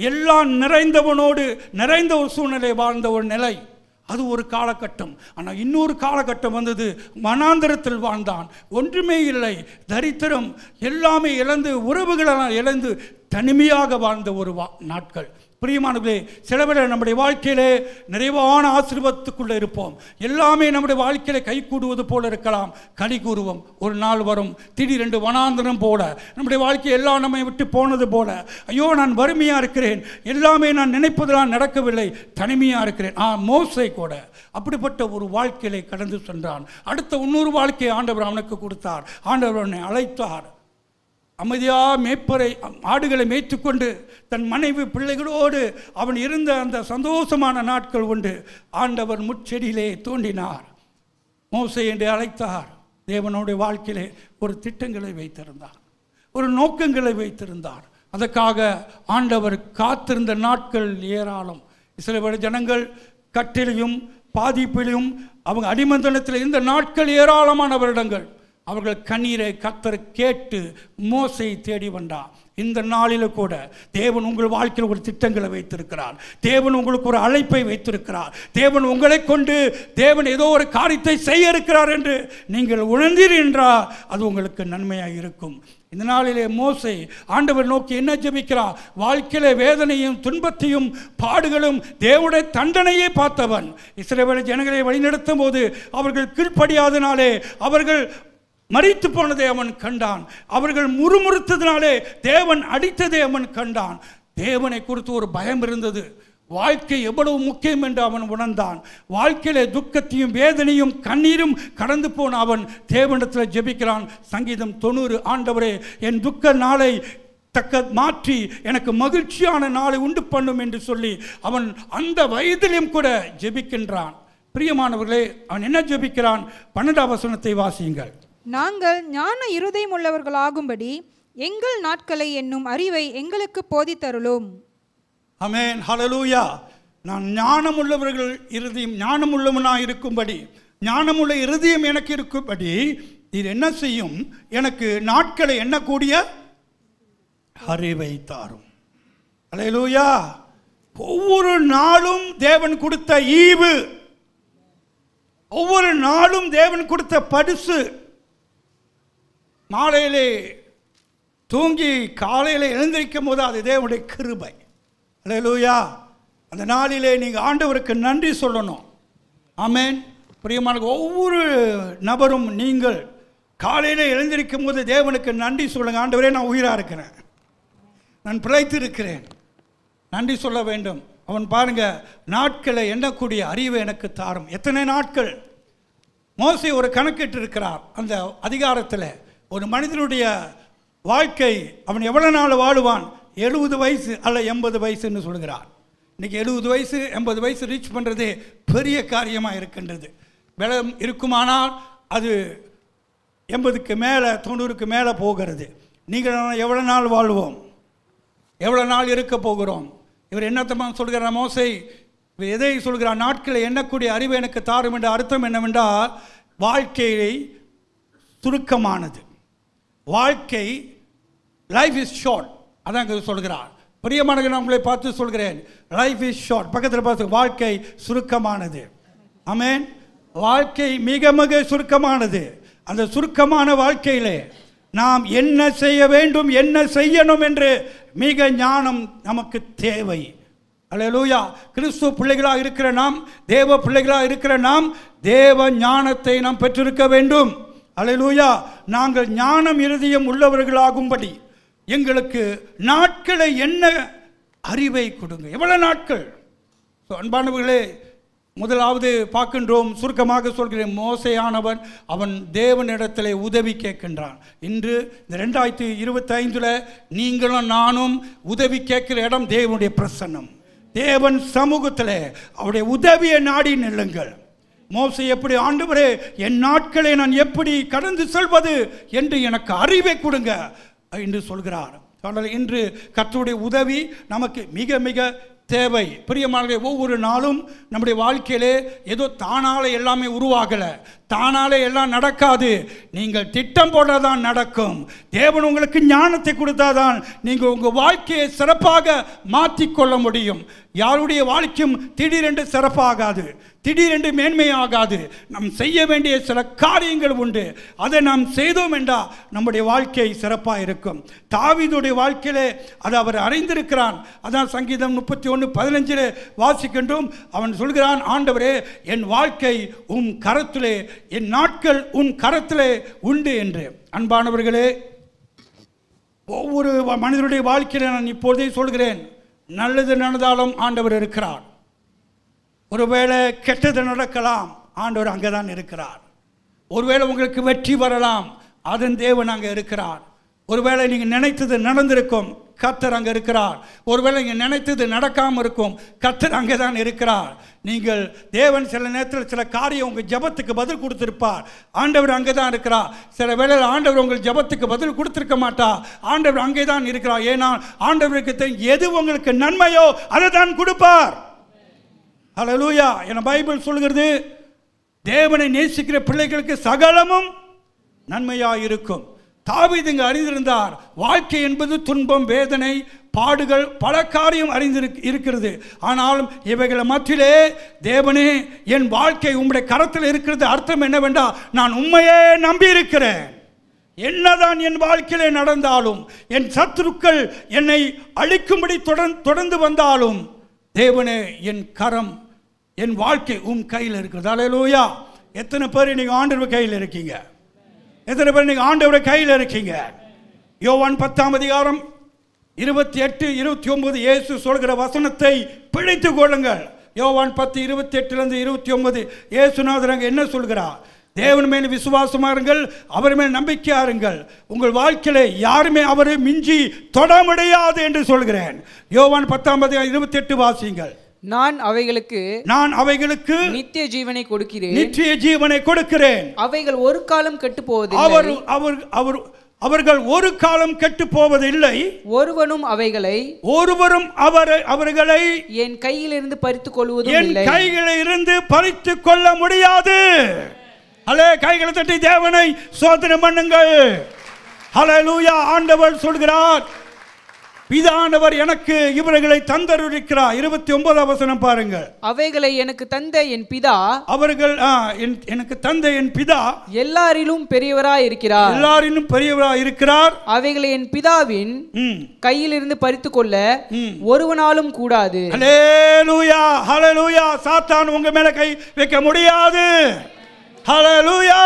எல்லாம் நிறைந்தவனோடு நிறைந்த ஒரு சூழ்நிலை வாழ்ந்த ஒரு நிலை, அது ஒரு காலகட்டம். ஆனால் இன்னொரு காலகட்டம் வந்தது, வனாந்தரத்தில் வாழ்ந்தான், ஒன்றுமே இல்லை, தரித்திரம், எல்லாமே இழந்து, உறவுகளெல்லாம் இழந்து தனிமையாக வாழ்ந்த ஒரு நாட்கள். பிரியமானவர்களே, சில வேளை நம்முடைய வாழ்க்கையிலே நிறைவான ஆசீர்வாதத்துக்குள்ளே இருப்போம், எல்லாமே நம்முடைய வாழ்க்கையில கை கூடுவது போல இருக்கலாம், கனி கூறுவோம். ஒரு நாள் வரும், திடீரென்று வனாந்தரம் போல நம்முடைய வாழ்க்கை எல்லாம் நம்மை விட்டு போனது போல, ஐயோ நான் வறுமையாக இருக்கிறேன், எல்லாமே நான் நினைப்பதெல்லாம் நடக்கவில்லை, தனிமையாக இருக்கிறேன். மோசே கூட அப்படிப்பட்ட ஒரு வாழ்க்கையிலே கடந்து சென்றான். அடுத்த இன்னொரு வாழ்க்கையை ஆண்டவர் அவனுக்கு கொடுத்தார். ஆண்டவர் அவனை அழைத்தார். அமைதியாக மேய்ப்பரை ஆடுகளை மேய்த்து கொண்டு தன் மனைவி பிள்ளைகளோடு அவன் இருந்த அந்த சந்தோஷமான நாட்கள் உண்டு. ஆண்டவர் முட்செடியிலே தோண்டினார், மோசே என்று அழைத்தார். தேவனுடைய வாழ்க்கையிலே ஒரு திட்டங்களை வைத்திருந்தார், ஒரு நோக்கங்களை வைத்திருந்தார். அதற்காக ஆண்டவர் காத்திருந்த நாட்கள் ஏராளம். இஸ்ரவேல் ஜனங்கள் கட்டிலையும் பாதிப்பிலையும் அவங்க அடிமந்தனத்தில் இருந்த நாட்கள் ஏராளமான வருடங்கள். அவர்கள் கண்ணீரை கர்த்தர் கேட்டு மோசேயை தேடி வந்தார். இந்த நாளில் கூட தேவன் உங்கள் வாழ்க்கையில் ஒரு திட்டங்களை வைத்திருக்கிறார். தேவன் உங்களுக்கு ஒரு அழைப்பை வைத்திருக்கிறார். தேவன் உங்களை கொண்டு தேவன் ஏதோ ஒரு காரியத்தை செய்ய இருக்கிறார் என்று நீங்கள் உணர்ந்தீர் என்றால் அது உங்களுக்கு நன்மையாக இருக்கும். இந்த நாளிலே மோசே ஆண்டவர் நோக்கி என்ன ஜெபிக்கிறார்? வாழ்க்கையிலே வேதனையும் துன்பத்தையும் பாடுகளும் தேவனுடைய தண்டனையை பார்த்தவன். இஸ்ரவேல் ஜனங்களை வழிநடத்தும் போது அவர்கள் கீழ்ப்படியாதனாலே அவர்கள் மரித்து போனதை அவன் கண்டான். அவர்கள் முறுமுறுத்ததினாலே தேவன் அடித்ததை அவன் கண்டான். தேவனை குறித்து ஒரு பயம் இருந்தது. வாழ்க்கை எவ்வளவு முக்கியம் என்று அவன் உணர்ந்தான். வாழ்க்கையிலே துக்கத்தையும் வேதனையும் கண்ணீரும் கடந்து போன அவன் தேவனிடத்தில் ஜெபிக்கிறான். சங்கீதம் 90, ஆண்டவரே என் துக்க நாளை தக்க மாற்றி எனக்கு மகிழ்ச்சியான நாளை உண்டு பண்ணும் என்று சொல்லி அவன் அந்த வயதிலும் கூட ஜெபிக்கின்றான். பிரியமானவர்களே, அவன் என்ன ஜெபிக்கிறான்? 12ஆம் வசனத்தை வாசியுங்கள். நாங்கள் ஞான இருதயம் உள்ளவர்களாகும்படி எங்கள் நாட்களை என்னும் அறிவை எங்களுக்கு போதித்தருளும். ஆமென். ஹல்லேலூயா. நான் ஞானமுள்ளவர்கள் இருதயம், ஞானமுள்ளவனாக இருக்கும்படி, ஞானமுள்ள இருதயம் எனக்கு இருக்கும்படி இது என்ன செய்யும்? எனக்கு நாட்களை எண்ணக்கூடிய அறிவை தாரும். ஹல்லேலூயா. ஒவ்வொரு நாளும் தேவன் கொடுத்த ஈவு, ஒவ்வொரு நாளும் தேவன் கொடுத்த பரிசு. மாலையிலே தூங்கி காலையில் எழுந்திருக்கும் போது அது தேவனுடைய கிருபை. அல்லேலூயா. அந்த நாளிலே நீங்கள் ஆண்டவருக்கு நன்றி சொல்லணும். ஆமென். பிரியமான ஒவ்வொரு நபரும் நீங்கள் காலையில் எழுந்திருக்கும் போது தேவனுக்கு நன்றி சொல்லுங்கள். ஆண்டவரே, நான் உயிராக இருக்கிறேன், நான் பிழைத்து இருக்கிறேன், நன்றி சொல்ல வேண்டும். அவன் பாருங்க, நாட்களை எண்ணக்கூடிய அறிவை எனக்கு தாரும். எத்தனை நாட்கள்? மோசே ஒரு கணக்கிட்டு இருக்கிறார் அந்த அதிகாரத்தில். ஒரு மனிதனுடைய வாழ்க்கை அவன் எவ்வளோ நாள் வாழுவான்? 70 வயசு அல்ல 80 வயசுன்னு சொல்கிறார். இன்றைக்கி 70 வயசு 80 வயசு ரீச் பண்ணுறதே பெரிய காரியமாக இருக்கின்றது. பலம் இருக்குமானால் அது 80க்கு மேலே 90க்கு மேலே போகிறது. நீங்கள் எவ்வளோ நாள் வாழ்வோம்? எவ்வளோ நாள் இருக்க போகிறோம்? இவர் என்னத்தமா சொல்கிறார் மோசே? இவர் எதை சொல்கிறார்? நாட்களை எண்ணக்கூடிய அறிவை எனக்கு தாரும் என்ற அர்த்தம் என்னவென்றால், வாழ்க்கையை சுருக்கமானது. வாழ்க்கை லைஃப் இஸ் ஷார்ட். அதான் சொல்கிறார். பிரியமானவர்களே, நான் உங்களை பார்த்து சொல்கிறேன், லைஃப் இஸ் ஷார்ட். பக்கத்தில் பார்த்து, வாழ்க்கை சுருக்கமானது. ஆமென். வாழ்க்கை மிக மிக சுருக்கமானது. அந்த சுருக்கமான வாழ்க்கையிலே நாம் என்ன செய்ய வேண்டும், என்ன செய்யணும் என்று மிக ஞானம் நமக்கு தேவை. அல்லேலூயா. கிறிஸ்துவ பிள்ளைகளாக இருக்கிற நாம், தேவ பிள்ளைகளாக இருக்கிற நாம், தேவ ஞானத்தை நாம் பெற்றிருக்க வேண்டும். அல்லேலூயா. நாங்கள் ஞானம் இருதயம் உள்ளவர்களாகும்படி எங்களுக்கு நாட்களை என்ன அறிவை கொடுங்க. எவ்வளவு நாட்கள்? அன்பானவர்களே, முதலாவது பார்க்கின்றோம், சுருக்கமாக சொல்கிறேன். மோசேயானவன் அவன் தேவனிடத்தில் உதவி கேட்கின்றான். இன்று இந்த 2025 நீங்களும் நானும் உதவி கேட்கிற இடம் தேவனுடைய பிரசன்னம். தேவன் சமூகத்தில் அவருடைய உதவியை நாடி நில்லுங்கள். மோசே எப்படி, ஆண்டவரே என் நாட்களை நான் எப்படி கடந்து செல்வது என்று எனக்கு அறிவை கொடுங்க என்று சொல்கிறார். ஆனால் இன்று கர்த்தருடைய உதவி நமக்கு மிக மிக தேவை. பிரியமானவர்களே, ஒவ்வொரு நாளும் நம்முடைய வாழ்க்கையிலே ஏதோ தானாலே எல்லாமே உருவாகலை, தானாலே எல்லாம் நடக்காது. நீங்கள் திட்டம் போட்டாதான் நடக்கும். தேவன் உங்களுக்கு ஞானத்தை கொடுத்தாதான் நீங்கள் உங்கள் வாழ்க்கையை சிறப்பாக மாற்றிக்கொள்ள முடியும். யாருடைய வாழ்க்கையும் திடீரென்று சிறப்பாகாது, திடீரென்று மேன்மையாகாது. நாம் செய்ய வேண்டிய சில காரியங்கள் உண்டு. அதை நாம் செய்தோம் என்றால் நம்முடைய வாழ்க்கை சிறப்பாக இருக்கும். தாவீதுடைய வாழ்க்கையிலே அதை அவர் அறிந்திருக்கிறான். அதான் சங்கீதம் 31:15 வாசிக்கின்றோம். அவன் சொல்கிறான், ஆண்டவரே என் வாழ்க்கை உம் கரத்திலே, என் நாட்கள் உன் கரத்திலே உண்டு என்று. அன்பானவர்களே, ஒவ்வொரு மனிதனுடைய வாழ்க்கையில நான் இப்பொழுதே சொல்கிறேன், நல்லது நடந்தாலும் ஆண்டவர் இருக்கிறார். ஒருவேளை கெட்டது நடக்கலாம், ஆண்டவர் அங்கே தான் இருக்கிறார். ஒருவேளை உங்களுக்கு வெற்றி வரலாம், அதன் தேவன் அங்கே இருக்கிறார். ஒருவேளை நீங்கள் நினைத்தது நடந்திருக்கும், கர்த்தர் அங்கே இருக்கிறார். ஒருவேளை நீங்கள் நினைத்தது நடக்காமல் இருக்கும், கர்த்தர் அங்கே தான் இருக்கிறார். நீங்கள் தேவன் சில நேரத்தில் சில காரியம் உங்கள் ஜபத்துக்கு பதில் கொடுத்திருப்பார், ஆண்டவர் அங்கே தான் இருக்கிறார். சில வேளையில் ஆண்டவர் உங்கள் ஜபத்துக்கு பதில் கொடுத்திருக்க மாட்டார், ஆண்டவர் அங்கே தான் இருக்கிறார். ஏன்னா ஆண்டவருக்கு தெரியும் எது உங்களுக்கு நன்மையோ அதை தான் கொடுப்பார். ஹல்லேலூயா. என பைபிள் சொல்கிறது, தேவனை நேசிக்கிற பிள்ளைகளுக்கு சகலமும் நன்மையாக இருக்கும். தாவீது இங்கு அறிந்திருந்தார், வாழ்க்கை என்பது துன்பம், வேதனை, பாடுகள், பல காரியம் இருக்கிறது. ஆனாலும் இவைகளை மத்தியிலே தேவனே என் வாழ்க்கை உம்முடைய கரத்தில் இருக்கிறது. அர்த்தம் என்னவென்றால், நான் உண்மையே நம்பி இருக்கிறேன். என்னதான் என் வாழ்க்கையிலே நடந்தாலும், என் சத்துருக்கள் என்னை அழிக்கும்படி தொடர்ந்து வந்தாலும், தேவனே என் கரம், என் வாழ்க்கை உம் கையில் இருக்கிறது. அல்லேலூயா. எத்தனை பேர் நீங்கள் ஆண்டவர் கையில் இருக்கீங்க? எத்தனை பேர் நீங்கள் ஆண்டவரை கையில் இருக்கீங்க? யோவான் 10 28, 29 இயேசு சொல்கிற வசனத்தை பிழைத்து கொள்ளுங்கள். யோவான் 10:28 29 இயேசுநாதர் அங்கே என்ன சொல்கிறார்? தேவன் மேல் விசுவாசமாருங்கள், அவர் மேல் நம்பிக்கையாருங்கள், உங்கள் வாழ்க்கையில யாருமே அவரை மிஞ்சி தொட முடியாது என்று சொல்கிறேன். யோவான் 10:28 வாசியுங்கள். நான் அவைகளுக்கு நித்திய ஜீவனை கொடுக்கிறேன், நித்திய ஜீவனை கொடுக்கிறேன். அவைகள் ஒரு காலம் கெட்டு போவதில்லை, அவர்கள் ஒரு காலம் கெட்டு போவதில்லை, ஒருவரும் அவர்களை என் கையிலிருந்து பறித்துக் கொள்வதும் என் இல்லை. கைகளிலிருந்து பறித்துக் கொள்ள முடியாது. அல்லே, கைகளை தட்டி தேவனை சோதனை பண்ணுங்கள். ஹல்லேலூயா. ஆண்டவர் சொல்கிறார், பிதானவர் எனக்கு இவர்களை தந்தருளிக்கிறார். 29 வசனம் பாருங்கள். அவைகளை எனக்கு தந்த என் பிதா, அவர்கள் எனக்கு தந்த என் பிதா எல்லாரிலும் பெரியவராய் இருக்கிறார், எல்லாரிலும் பெரியவராய் இருக்கிறார். அவைகளை என் பிதாவின் கையிலிருந்து பறித்துக் கொள்ள ஒருவனாலும் கூடாது. ஹல்லேலூயா, ஹல்லேலூயா. சாத்தான் உங்க மேல கை வைக்க முடியாது. ஹல்லேலூயா.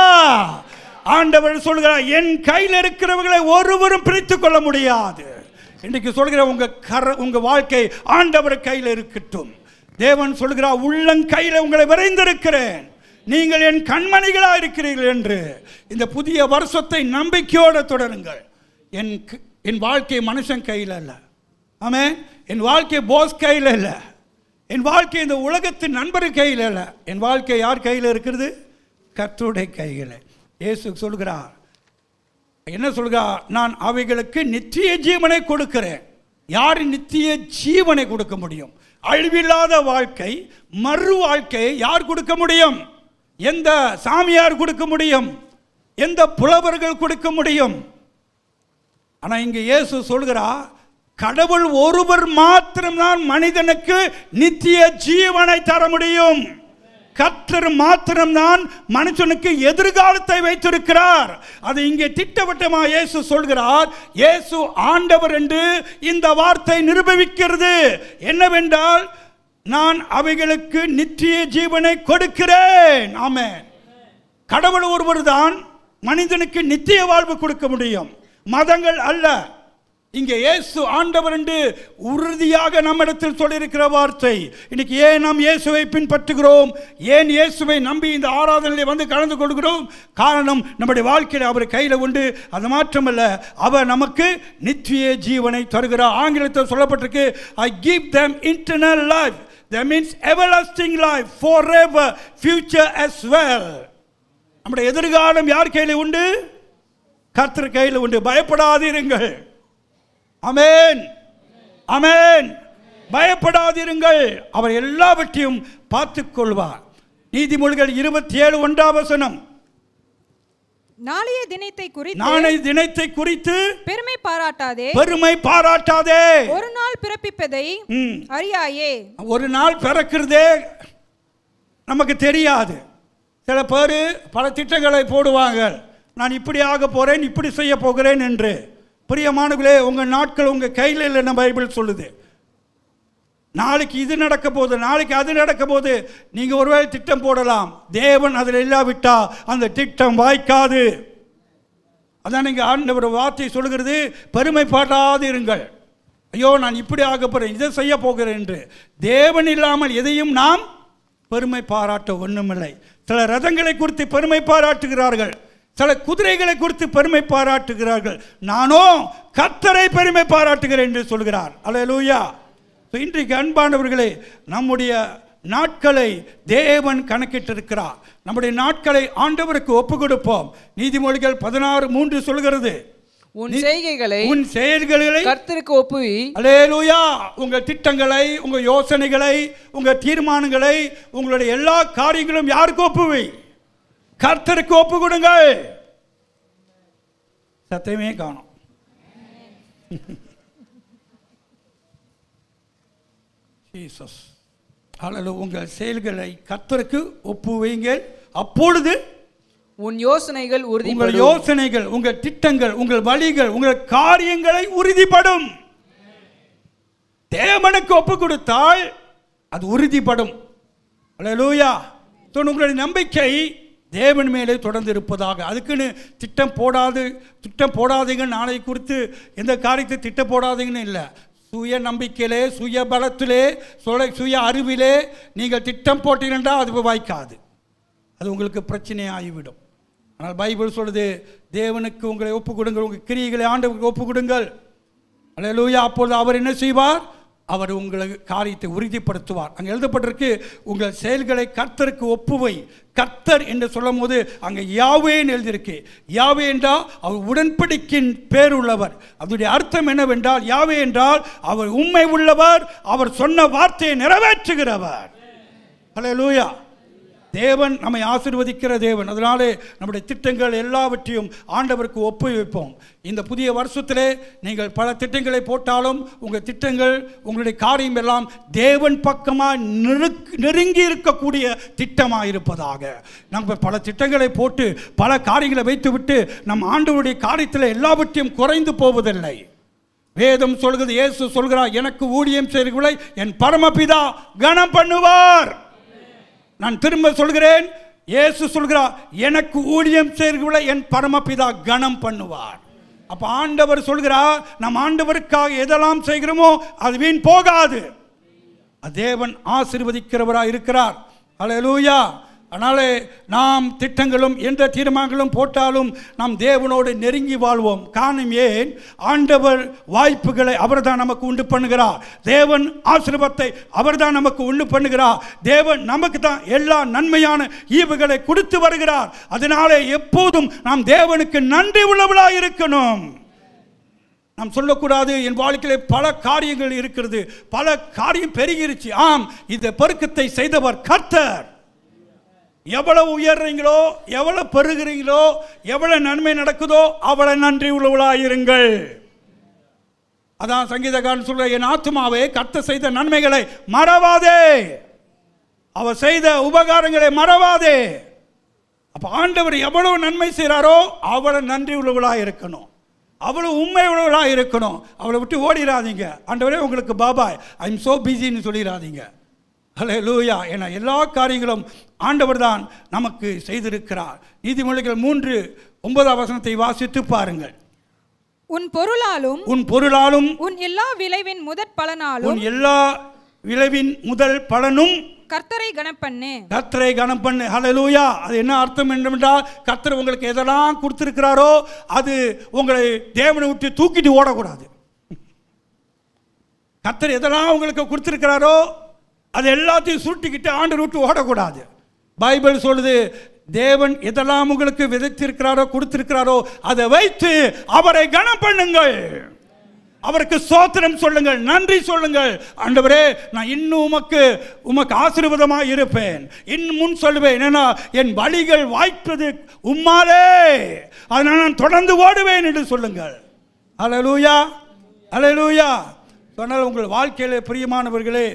ஆண்டவர் சொல்கிறார், என் கையில் இருக்கிறவர்களை ஒருவரும் பிரித்துக் கொள்ள முடியாது. இன்றைக்கு சொல்கிற உங்க வாழ்க்கை ஆண்டவர் கையில் இருக்கட்டும். தேவன் சொல்கிறார், உள்ளங்கையில் உங்களை வரைந்திருக்கிறேன், நீங்கள் என் கண்மணிகளா இருக்கிறீர்கள் என்று. இந்த புதிய வருஷத்தை நம்பிக்கையோடு தொடருங்கள். என் வாழ்க்கை மனுஷன் கையில் அல்ல. ஆமென். என் வாழ்க்கை போஸ் கையில் அல்ல. என் வாழ்க்கை இந்த உலகத்தின் நண்பர் கையில் அல்ல. என் வாழ்க்கை யார் கையில் இருக்கிறது? கர்த்தருடைய கையில். இயேசு சொல்கிறார், என்ன சொல்கிறார்? நான் அவைகளுக்கு நித்திய ஜீவனை கொடுக்கிறேன். யார் நித்திய ஜீவனை கொடுக்க முடியும்? அழிவில்லாத வாழ்க்கை, மறு வாழ்க்கையை யார் கொடுக்க முடியும்? எந்த சாமியார் கொடுக்க முடியும்? எந்த புலவர்கள் கொடுக்க முடியும்? ஆனால் இங்கே இயேசு சொல்கிறார், கடவுள் ஒருவர் மாத்திரம்தான் மனிதனுக்கு நித்திய ஜீவனை தர முடியும். கர்த்தர் மாத்திரம்தான் மனுஷனுக்கு எதிர்காலத்தை வைத்திருக்கிறார். அது இங்கே திட்டவட்டமாக இயேசு சொல்கிறார். இயேசு ஆண்டவர் என்று இந்த வார்த்தை நிரூபிக்கிறது. என்னவென்றால், நான் அவைகளுக்கு நித்திய ஜீவனை கொடுக்கிறேன். ஆமென். கடவுள் ஒருவர் தான் மனிதனுக்கு நித்திய வாழ்வு கொடுக்க முடியும், மதங்கள் அல்ல. இங்கே இயேசு ஆண்டவர் என்று உறுதியாக நம்மிடத்தில் சொல்லியிருக்கிற வார்த்தை. இன்னைக்கு ஏன் நாம் இயேசுவை பின்பற்றுகிறோம், ஏன் இயேசுவை நம்பி இந்த ஆராதனையில் வந்து கலந்து கொள்கிறோம்? காரணம், நம்முடைய வாழ்க்கையில் அவர் கையில் உண்டு. அது மாற்றமல்ல, அவர் நமக்கு நித்திய ஜீவனை தருகிறார். ஆங்கிலத்தில் சொல்லப்பட்டிருக்கு, I give them eternal life. That means everlasting life, forever, future as well. நம்முடைய எதிர்காலம் யார் கையில் உண்டு? கர்த்தர் கையில் உண்டு. பயப்படாதீர்கள். ஆமென், ஆமென். பயப்படாதீர்கள், அவர் எல்லாவற்றையும் பார்த்துக் கொள்வார். நீதிமொழிகள் 27:1 நாளைய தினத்தை குறித்து பெருமை பாராட்டாதே. ஒரு நாள் பிறப்பிப்பதை அறியாயே. ஒரு நாள் பிறக்கிறதே நமக்கு தெரியாது. சில பேர் பல திட்டங்களை போடுவாங்க. நான் இப்படி ஆக போறேன், இப்படி செய்ய போகிறேன் என்று. பிரியமானவர்களே, உங்கள் நாட்கள் உங்கள் கையில் இல்லைன்னு பைபிள் சொல்லுது. நாளைக்கு இது நடக்க போகுது, நாளைக்கு அது நடக்க போகுது. நீங்கள் ஒருவேளை திட்டம் போடலாம், தேவன் அதில் இல்லாவிட்டா அந்த திட்டம் வாய்க்காது. அதான் நீங்கள் ஆண்டவர் வார்த்தை சொல்லுகிறது, பெருமை பாராட்டாதிருங்கள். ஐயோ, நான் இப்படி ஆக போகிறேன், இதை செய்ய போகிறேன் என்று. தேவன் இல்லாமல் எதையும் நாம் பெருமை பாராட்ட ஒன்றுமில்லை. சில ரதங்களை குறித்து பெருமை பாராட்டுகிறார்கள், சில குதிரைகளை குறித்து பெருமை பாராட்டுகிறார்கள். நானோ கர்த்தரை பெருமை பாராட்டுகிறேன் என்று சொல்கிறார். அல்லேலூயா. இன்றைக்கு அன்பானவர்களே, நம்முடைய நாட்களை தேவன் கணக்கிட்டிருக்கிறார். நம்முடைய நாட்களை ஆண்டவருக்கு ஒப்பு கொடுப்போம். நீதிமொழிகள் 16:3 சொல்கிறது, உன் செயல்களை கர்த்தருக்கு ஒப்புவி. அல்லேலூயா. உங்கள் திட்டங்களை, உங்கள் யோசனைகளை, உங்கள் தீர்மானங்களை, உங்களுடைய எல்லா காரியங்களும் யாருக்கு ஒப்புவி? கர்த்தருக்கு ஒப்பு கொடுங்கள். சத்தமே காணும். ஜீசஸ். அல்லேலூயா. உங்கள் செயல்களை கர்த்தருக்கு ஒப்புவிங்கள். அப்பொழுது உன் யோசனைகள் உங்கள் யோசனைகள், உங்கள் திட்டங்கள், உங்கள் வழிகள், உங்கள் காரியங்களை உறுதிப்படும். தேவனுக்கு ஒப்பு கொடுத்தால் அது உறுதிப்படும். அல்லேலூயா. உங்களுடைய நம்பிக்கை தேவன் மேலே தொடர்ந்து இருப்பதாக. அதுக்குன்னு திட்டம் போடாதீங்க, நாளை குறித்து எந்த காரியத்தை திட்டம் போடாதீங்கன்னு இல்லை. சுய நம்பிக்கையிலே, சுய பலத்திலே, சுய அறிவிலே நீங்கள் திட்டம் போட்டீங்கன்னா அது வாய்க்காது, அது உங்களுக்கு பிரச்சனையாகிவிடும். ஆனால் பைபிள் சொல்லுது, தேவனுக்கு உங்களை ஒப்பு கொடுங்கள், உங்கள் கிரியைகளை ஆண்டவருக்கு ஒப்பு கொடுங்கள். அல்லேலூயா. அப்பொழுது அவர் என்ன செய்வார்? அவர் உங்களுக்கு காரியத்தை உறுதிப்படுத்துவார். அங்கே எழுதப்பட்டிருக்கு, உங்கள் செயல்களை கர்த்தருக்கு ஒப்புவை. கர்த்தர் என்று சொல்லும் போது அங்கே யாவேன்னு எழுதியிருக்கு. யாவே என்றால் அவர் உடன்படிக்கையின் பேர் உள்ளவர். அதனுடைய அர்த்தம் என்னவென்றால், யாவே என்றால் அவர் உண்மை உள்ளவர், அவர் சொன்ன வார்த்தையை நிறைவேற்றுகிறவர். அல்லேலூயா. தேவன் நம்மை ஆசீர்வதிக்கிற தேவன். அதனாலே நம்முடைய திட்டங்கள் எல்லாவற்றையும் ஆண்டவருக்கு ஒப்புவிப்போம். இந்த புதிய வருஷத்திலே நீங்கள் பல திட்டங்களை போட்டாலும் உங்கள் திட்டங்கள், உங்களுடைய காரியம் எல்லாம் தேவன் பக்கமாக நெருங்கி இருக்கக்கூடிய திட்டமாக இருப்பதாக. நம்ம பல திட்டங்களை போட்டு பல காரியங்களை வைத்துவிட்டு நம் ஆண்டவருடைய காரியத்தில் எல்லாவற்றையும் குறைந்து போவதில்லை. வேதம் சொல்கிறது, இயேசு சொல்கிறார், எனக்கு ஊழியம் செய்கிறவர்களை என் பரமபிதா கனம் பண்ணுவார். நான் திரும்ப சொல்கிறேன், இயேசு சொல்கிறார், எனக்கு ஊழியம் செய்கிறவர்களை என் பரமபிதா கனம் பண்ணுவார். அப்ப ஆண்டவர் சொல்கிறார், நம் ஆண்டவருக்காக எதெல்லாம் செய்கிறோமோ அது வீண் போகாது. தேவன் ஆசீர்வதிக்கிறவராக இருக்கிறார். அல்லேலூயா. அதனாலே நாம் திட்டங்களும் எந்த தீர்மானங்களும் போட்டாலும் நாம் தேவனோடு நெருங்கி வாழ்வோம். காரணம் ஏன்? ஆண்டவர் வாய்ப்புகளை அவர் தான் நமக்கு உண்டு பண்ணுகிறார். தேவன் ஆசீர்வாதத்தை அவர் தான் நமக்கு உண்டு பண்ணுகிறார். தேவன் நமக்கு தான் எல்லா நன்மையான ஈவுகளை கொடுத்து வருகிறார். அதனாலே எப்போதும் நாம் தேவனுக்கு நன்றி உள்ளவர்களாக இருக்கணும். நாம் சொல்லக்கூடாது, என் வாழ்க்கையிலே பல காரியங்கள் இருக்கிறது, பல காரியம் பெருகிருச்சு. ஆம், இந்த பெருக்கத்தை செய்தவர் கர்த்தர். எவ்வளவு உயர்றீங்களோ, எவ்வளவு பெருகிறீங்களோ, எவ்வளவு நன்மை நடக்குதோ அவ்வளவு நன்றி உள்ளவர்களாயிருங்கள். அதான் சங்கீதக்காரன் சொல்ற, என் ஆத்துமாவே கர்த்தர் செய்த நன்மைகளை மறவாதே. அவர் செய்த உபகாரங்களை மறவாதே. அப்போ ஆண்டவர் எவ்வளவு நன்மை செய்கிறாரோ அவ்வளவு நன்றி உள்ளவர்களாக இருக்கணும், அவ்வளவு உண்மை உள்ளவர்களாக இருக்கணும். அவளை விட்டு ஓடிடாதீங்க. ஆண்டவரே உங்களுக்கு பாபாய், ஐ எம் சோ பிஸின்னு சொல்லிடாதீங்க. ஹல்லேலூயா. ஏன்னா எல்லா காரியங்களும் ஆண்டவர் தான் நமக்கு செய்திருக்கிறார். நீதிமொழிகள் 3:9 வாசித்து பாருங்கள். உன் பொருளாலும் உன் எல்லா விளைவின் முதற் பலனாலும் உன் எல்லா விளைவின் முதல் பலனும் கர்த்தரை கனப்பண்ணு. கர்த்தரை கனம் பண்ணு. ஹல்லேலூயா. அது என்ன அர்த்தம் என்றால், கர்த்தர் உங்களுக்கு எதெல்லாம் கொடுத்திருக்கிறாரோ அது உங்களை தேவனை விட்டு தூக்கிட்டு ஓடக்கூடாது. கர்த்தர் எதெல்லாம் உங்களுக்கு கொடுத்திருக்கிறாரோ அது எல்லாத்தையும் சுருட்டிக்கிட்டு ஆண்டவர் விட்டு ஓடக்கூடாது. பைபிள் சொல்லுது, தேவன் எதெல்லாம் உங்களுக்கு விதைத்திருக்கிறாரோ கொடுத்திருக்கிறாரோ அதை வைத்து அவரை கனம் பண்ணுங்கள், அவருக்கு ஸ்தோத்திரம் சொல்லுங்கள், நன்றி சொல்லுங்கள். ஆண்டவரே, நான் இன்னும் உமக்கு ஆசீர்வாதமாக இருப்பேன், இன்னும் முன் சொல்லுவேன். ஏன்னா என் வழிகள் வாய்ப்பது உம்மாலே, அதனால் நான் தொடர்ந்து ஓடுவேன் என்று சொல்லுங்கள். அல்லேலூயா, அல்லேலூயா. சொன்னால் உங்கள் வாழ்க்கையிலே பிரியமானவர்களே,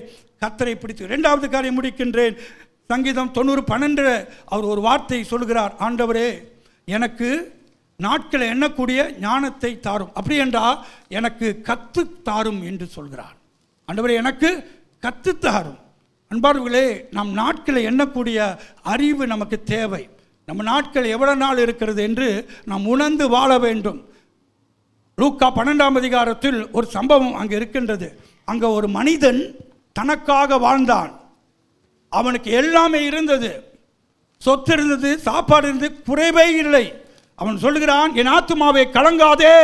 கர்த்தரை பிடித்து. இரண்டாவது காரியம் முடிக்கின்றேன். சங்கீதம் 90:12 அவர் ஒரு வார்த்தை சொல்கிறார். ஆண்டவரே, எனக்கு நாட்களை எண்ணக்கூடிய ஞானத்தை தாரும். அப்படி என்றால் எனக்கு கத்து தாரும் என்று சொல்கிறார். ஆண்டவரே, எனக்கு கத்து தாரும். அன்பார்களே, நம் நாட்களை எண்ணக்கூடிய அறிவு நமக்கு தேவை. நம்ம நாட்கள் எவ்வளவு நாள் இருக்கிறது என்று நாம் உணர்ந்து வாழ வேண்டும். லூக்கா 12 ஒரு சம்பவம் அங்கே இருக்கின்றது. அங்கே ஒரு மனிதன் தனக்காக வாழ்ந்தான். அவனுக்கு எல்லாமே இருந்தது, சொத்து இருந்தது, சாப்பாடு இருந்தது, குறைவே இல்லை. அவன் சொல்லுகிறான், என் ஆத்துமாவை கலங்காதே,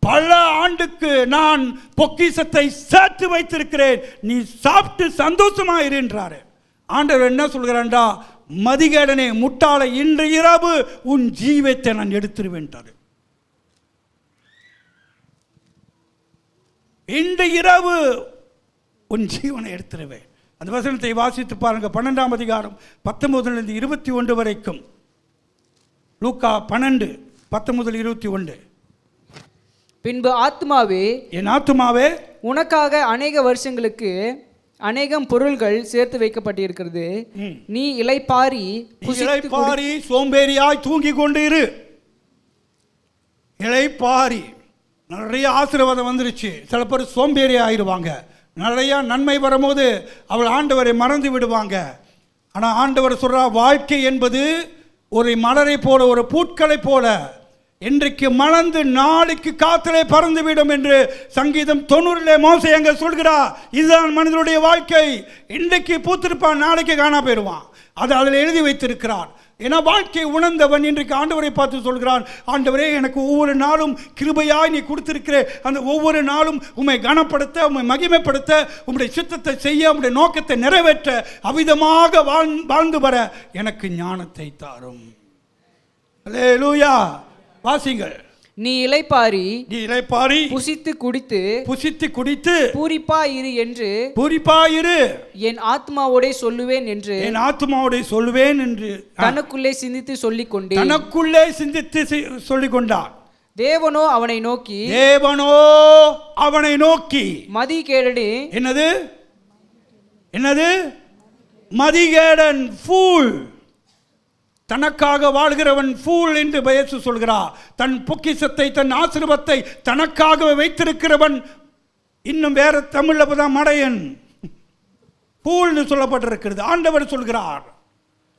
பல ஆண்டுக்கு நான் பொக்கிஷத்தை சேர்த்து வைத்திருக்கிறேன், நீ சாப்பிட்டு சந்தோஷமா இருன்றாரு. ஆண்டவர் என்ன சொல்கிறான்டா, மதிகேடனே முட்டாளை, இன்று இரவு உன் ஜீவத்தை நான் எடுத்துருவேன்றாரு. இன்று இரவு உன் ஜீவனை எடுத்துருவேன். அந்த வசனத்தை வாசித்து பாருங்க. 12:19-21 வரைக்கும். லூக்கா 12:19-21. பின்பு ஆத்மாவே, என் ஆத்துமாவே, உனக்காக அநேக வருஷங்களுக்கு அநேகம் பொருள்கள் சேர்த்து வைக்கப்பட்டிருக்கிறது, நீ இளைப்பாரி சோம்பேறியாய் தூங்கி கொண்டு இரு. இளைப்பாரி. நிறைய ஆசீர்வாதம் வந்துருச்சு, சில பேர் சோம்பேறி ஆயிடுவாங்க. நிறைய நன்மை வரும்போது அவள் ஆண்டவரை மறந்து விடுவாங்க. ஆனால் ஆண்டவர் சொல்றார், வாழ்க்கை என்பது ஒரு மலரை போல, ஒரு பூட்களை போல, இன்றைக்கு மலர்ந்து நாளைக்கு காத்திலே பறந்துவிடும் என்று சங்கீதம் 90 மோசே அங்கே சொல்கிறார். இதுதான் மனிதனுடைய வாழ்க்கை. இன்றைக்கு பூத்திருப்பான், நாளைக்கு காணா போயிடுவான். அது அதில் எழுதி வைத்திருக்கிறார். ஏன்னா வாழ்க்கை உணர்ந்தவன் இன்றைக்கு ஆண்டவரை பார்த்து சொல்கிறான், ஆண்டவரே, எனக்கு ஒவ்வொரு நாளும் கிருபையாய் நீ கொடுத்திருக்கிற அந்த ஒவ்வொரு நாளும் உம்மை கனப்படுத்த, உம்மை மகிமைப்படுத்த, உம்முடைய சித்தத்தை செய்ய, உம்முடைய நோக்கத்தை நிறைவேற்ற, அவிதமாக வாழ்ந்து வர எனக்கு ஞானத்தை தாரும். அல்லேலூயா. வாசிங்கள். நீ இளைப்பாரி புசித்து குடித்து பூரிப்பாயிரு என்று என் ஆத்மாவோடே சொல்லுவேன் என்று தனக்குள்ளே சிந்தித்து சொல்லிக் கொண்டார். தேவனோ அவனை நோக்கி மதிகேடனே. என்னது மதிகேடன், ஃபூல். தனக்காக வாழ்கிறவன் ஃபூல் என்று இயேசு சொல்கிறார். தன் பொக்கிஷத்தை, தன் ஆசீர்வாதத்தை தனக்காக வைத்திருக்கிறவன், இன்னும் வேற தமிழ்ல தான் மடையன், ஃபூல்னு சொல்லப்பட்டிருக்கிறது. ஆண்டவர் சொல்கிறார்,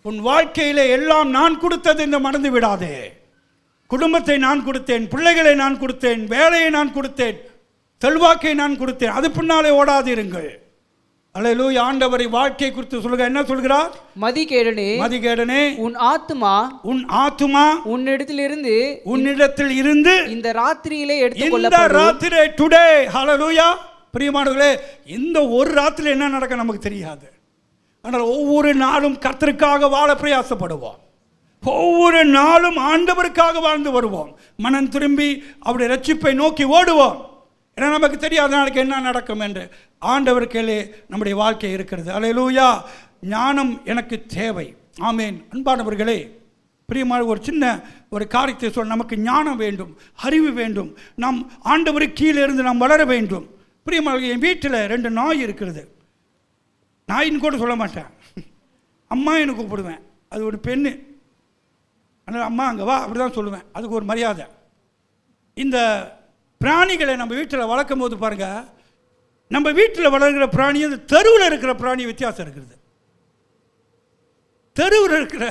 உன் வாழ்க்கையிலே எல்லாம் நான் கொடுத்தது என்று மறந்து விடாதே. குடும்பத்தை நான் கொடுத்தேன், பிள்ளைகளை நான் கொடுத்தேன், வேலையை நான் கொடுத்தேன், செல்வாக்கை நான் கொடுத்தேன், அது பின்னாலே ஓடாதிருங்கள். அல்லேலூயா. ஆண்டவரை வாழ்க்கை குறித்து சொல்லுங்க. என்ன சொல்கிறார்? மதிகேடனே, உன் ஆத்துமா உன்னிடத்தில் இருந்து இந்த ராத்திரியிலே எடுத்துக்கொள்ளப்படும். டுடே. ஹல்லேலூயா. பிரியமானவர்களே, இந்த ஒரு ராத்திரி என்ன நடக்க நமக்கு தெரியாது. ஆனால் ஒவ்வொரு நாளும் கர்த்தருக்காக வாழ பிரயாசப்படுவோம். ஒவ்வொரு நாளும் ஆண்டவருக்காக வாழ்ந்து வருவோம். மனம் திரும்பி அவருடைய ரட்சிப்பை நோக்கி ஓடுவோம். ஏன்னா நமக்கு தெரியாத நாளைக்கு என்ன நடக்கும் என்று. ஆண்டவருக்கே நம்முடைய வாழ்க்கை இருக்கிறது. அல்லேலூயா. ஞானம் எனக்கு தேவை. ஆமேன். அன்பானவர்களே, பிரியமான ஒரு காரியத்தை சொல்ல, நமக்கு ஞானம் வேண்டும், அறிவு வேண்டும். நாம் ஆண்டவருக்கு கீழே இருந்து நாம் வளர வேண்டும். பிரியமான, என் வீட்டில் 2 நாய் இருக்கிறது. நாயின்னு கூட சொல்ல மாட்டேன், அம்மா எனக்கு கூப்பிடுவேன். அது ஒரு பெண்ணு, அதனால் அம்மா அங்கே வா அப்படி தான் சொல்லுவேன். அதுக்கு ஒரு மரியாதை. இந்த பிராணிகளை நம்ம வீட்டில் வளர்க்கும் போது பாருங்கள், நம்ம வீட்டில் வளர்கிற பிராணி அந்த தெருவில் இருக்கிற பிராணி வித்தியாசம் இருக்குது. தெருவில் இருக்கிற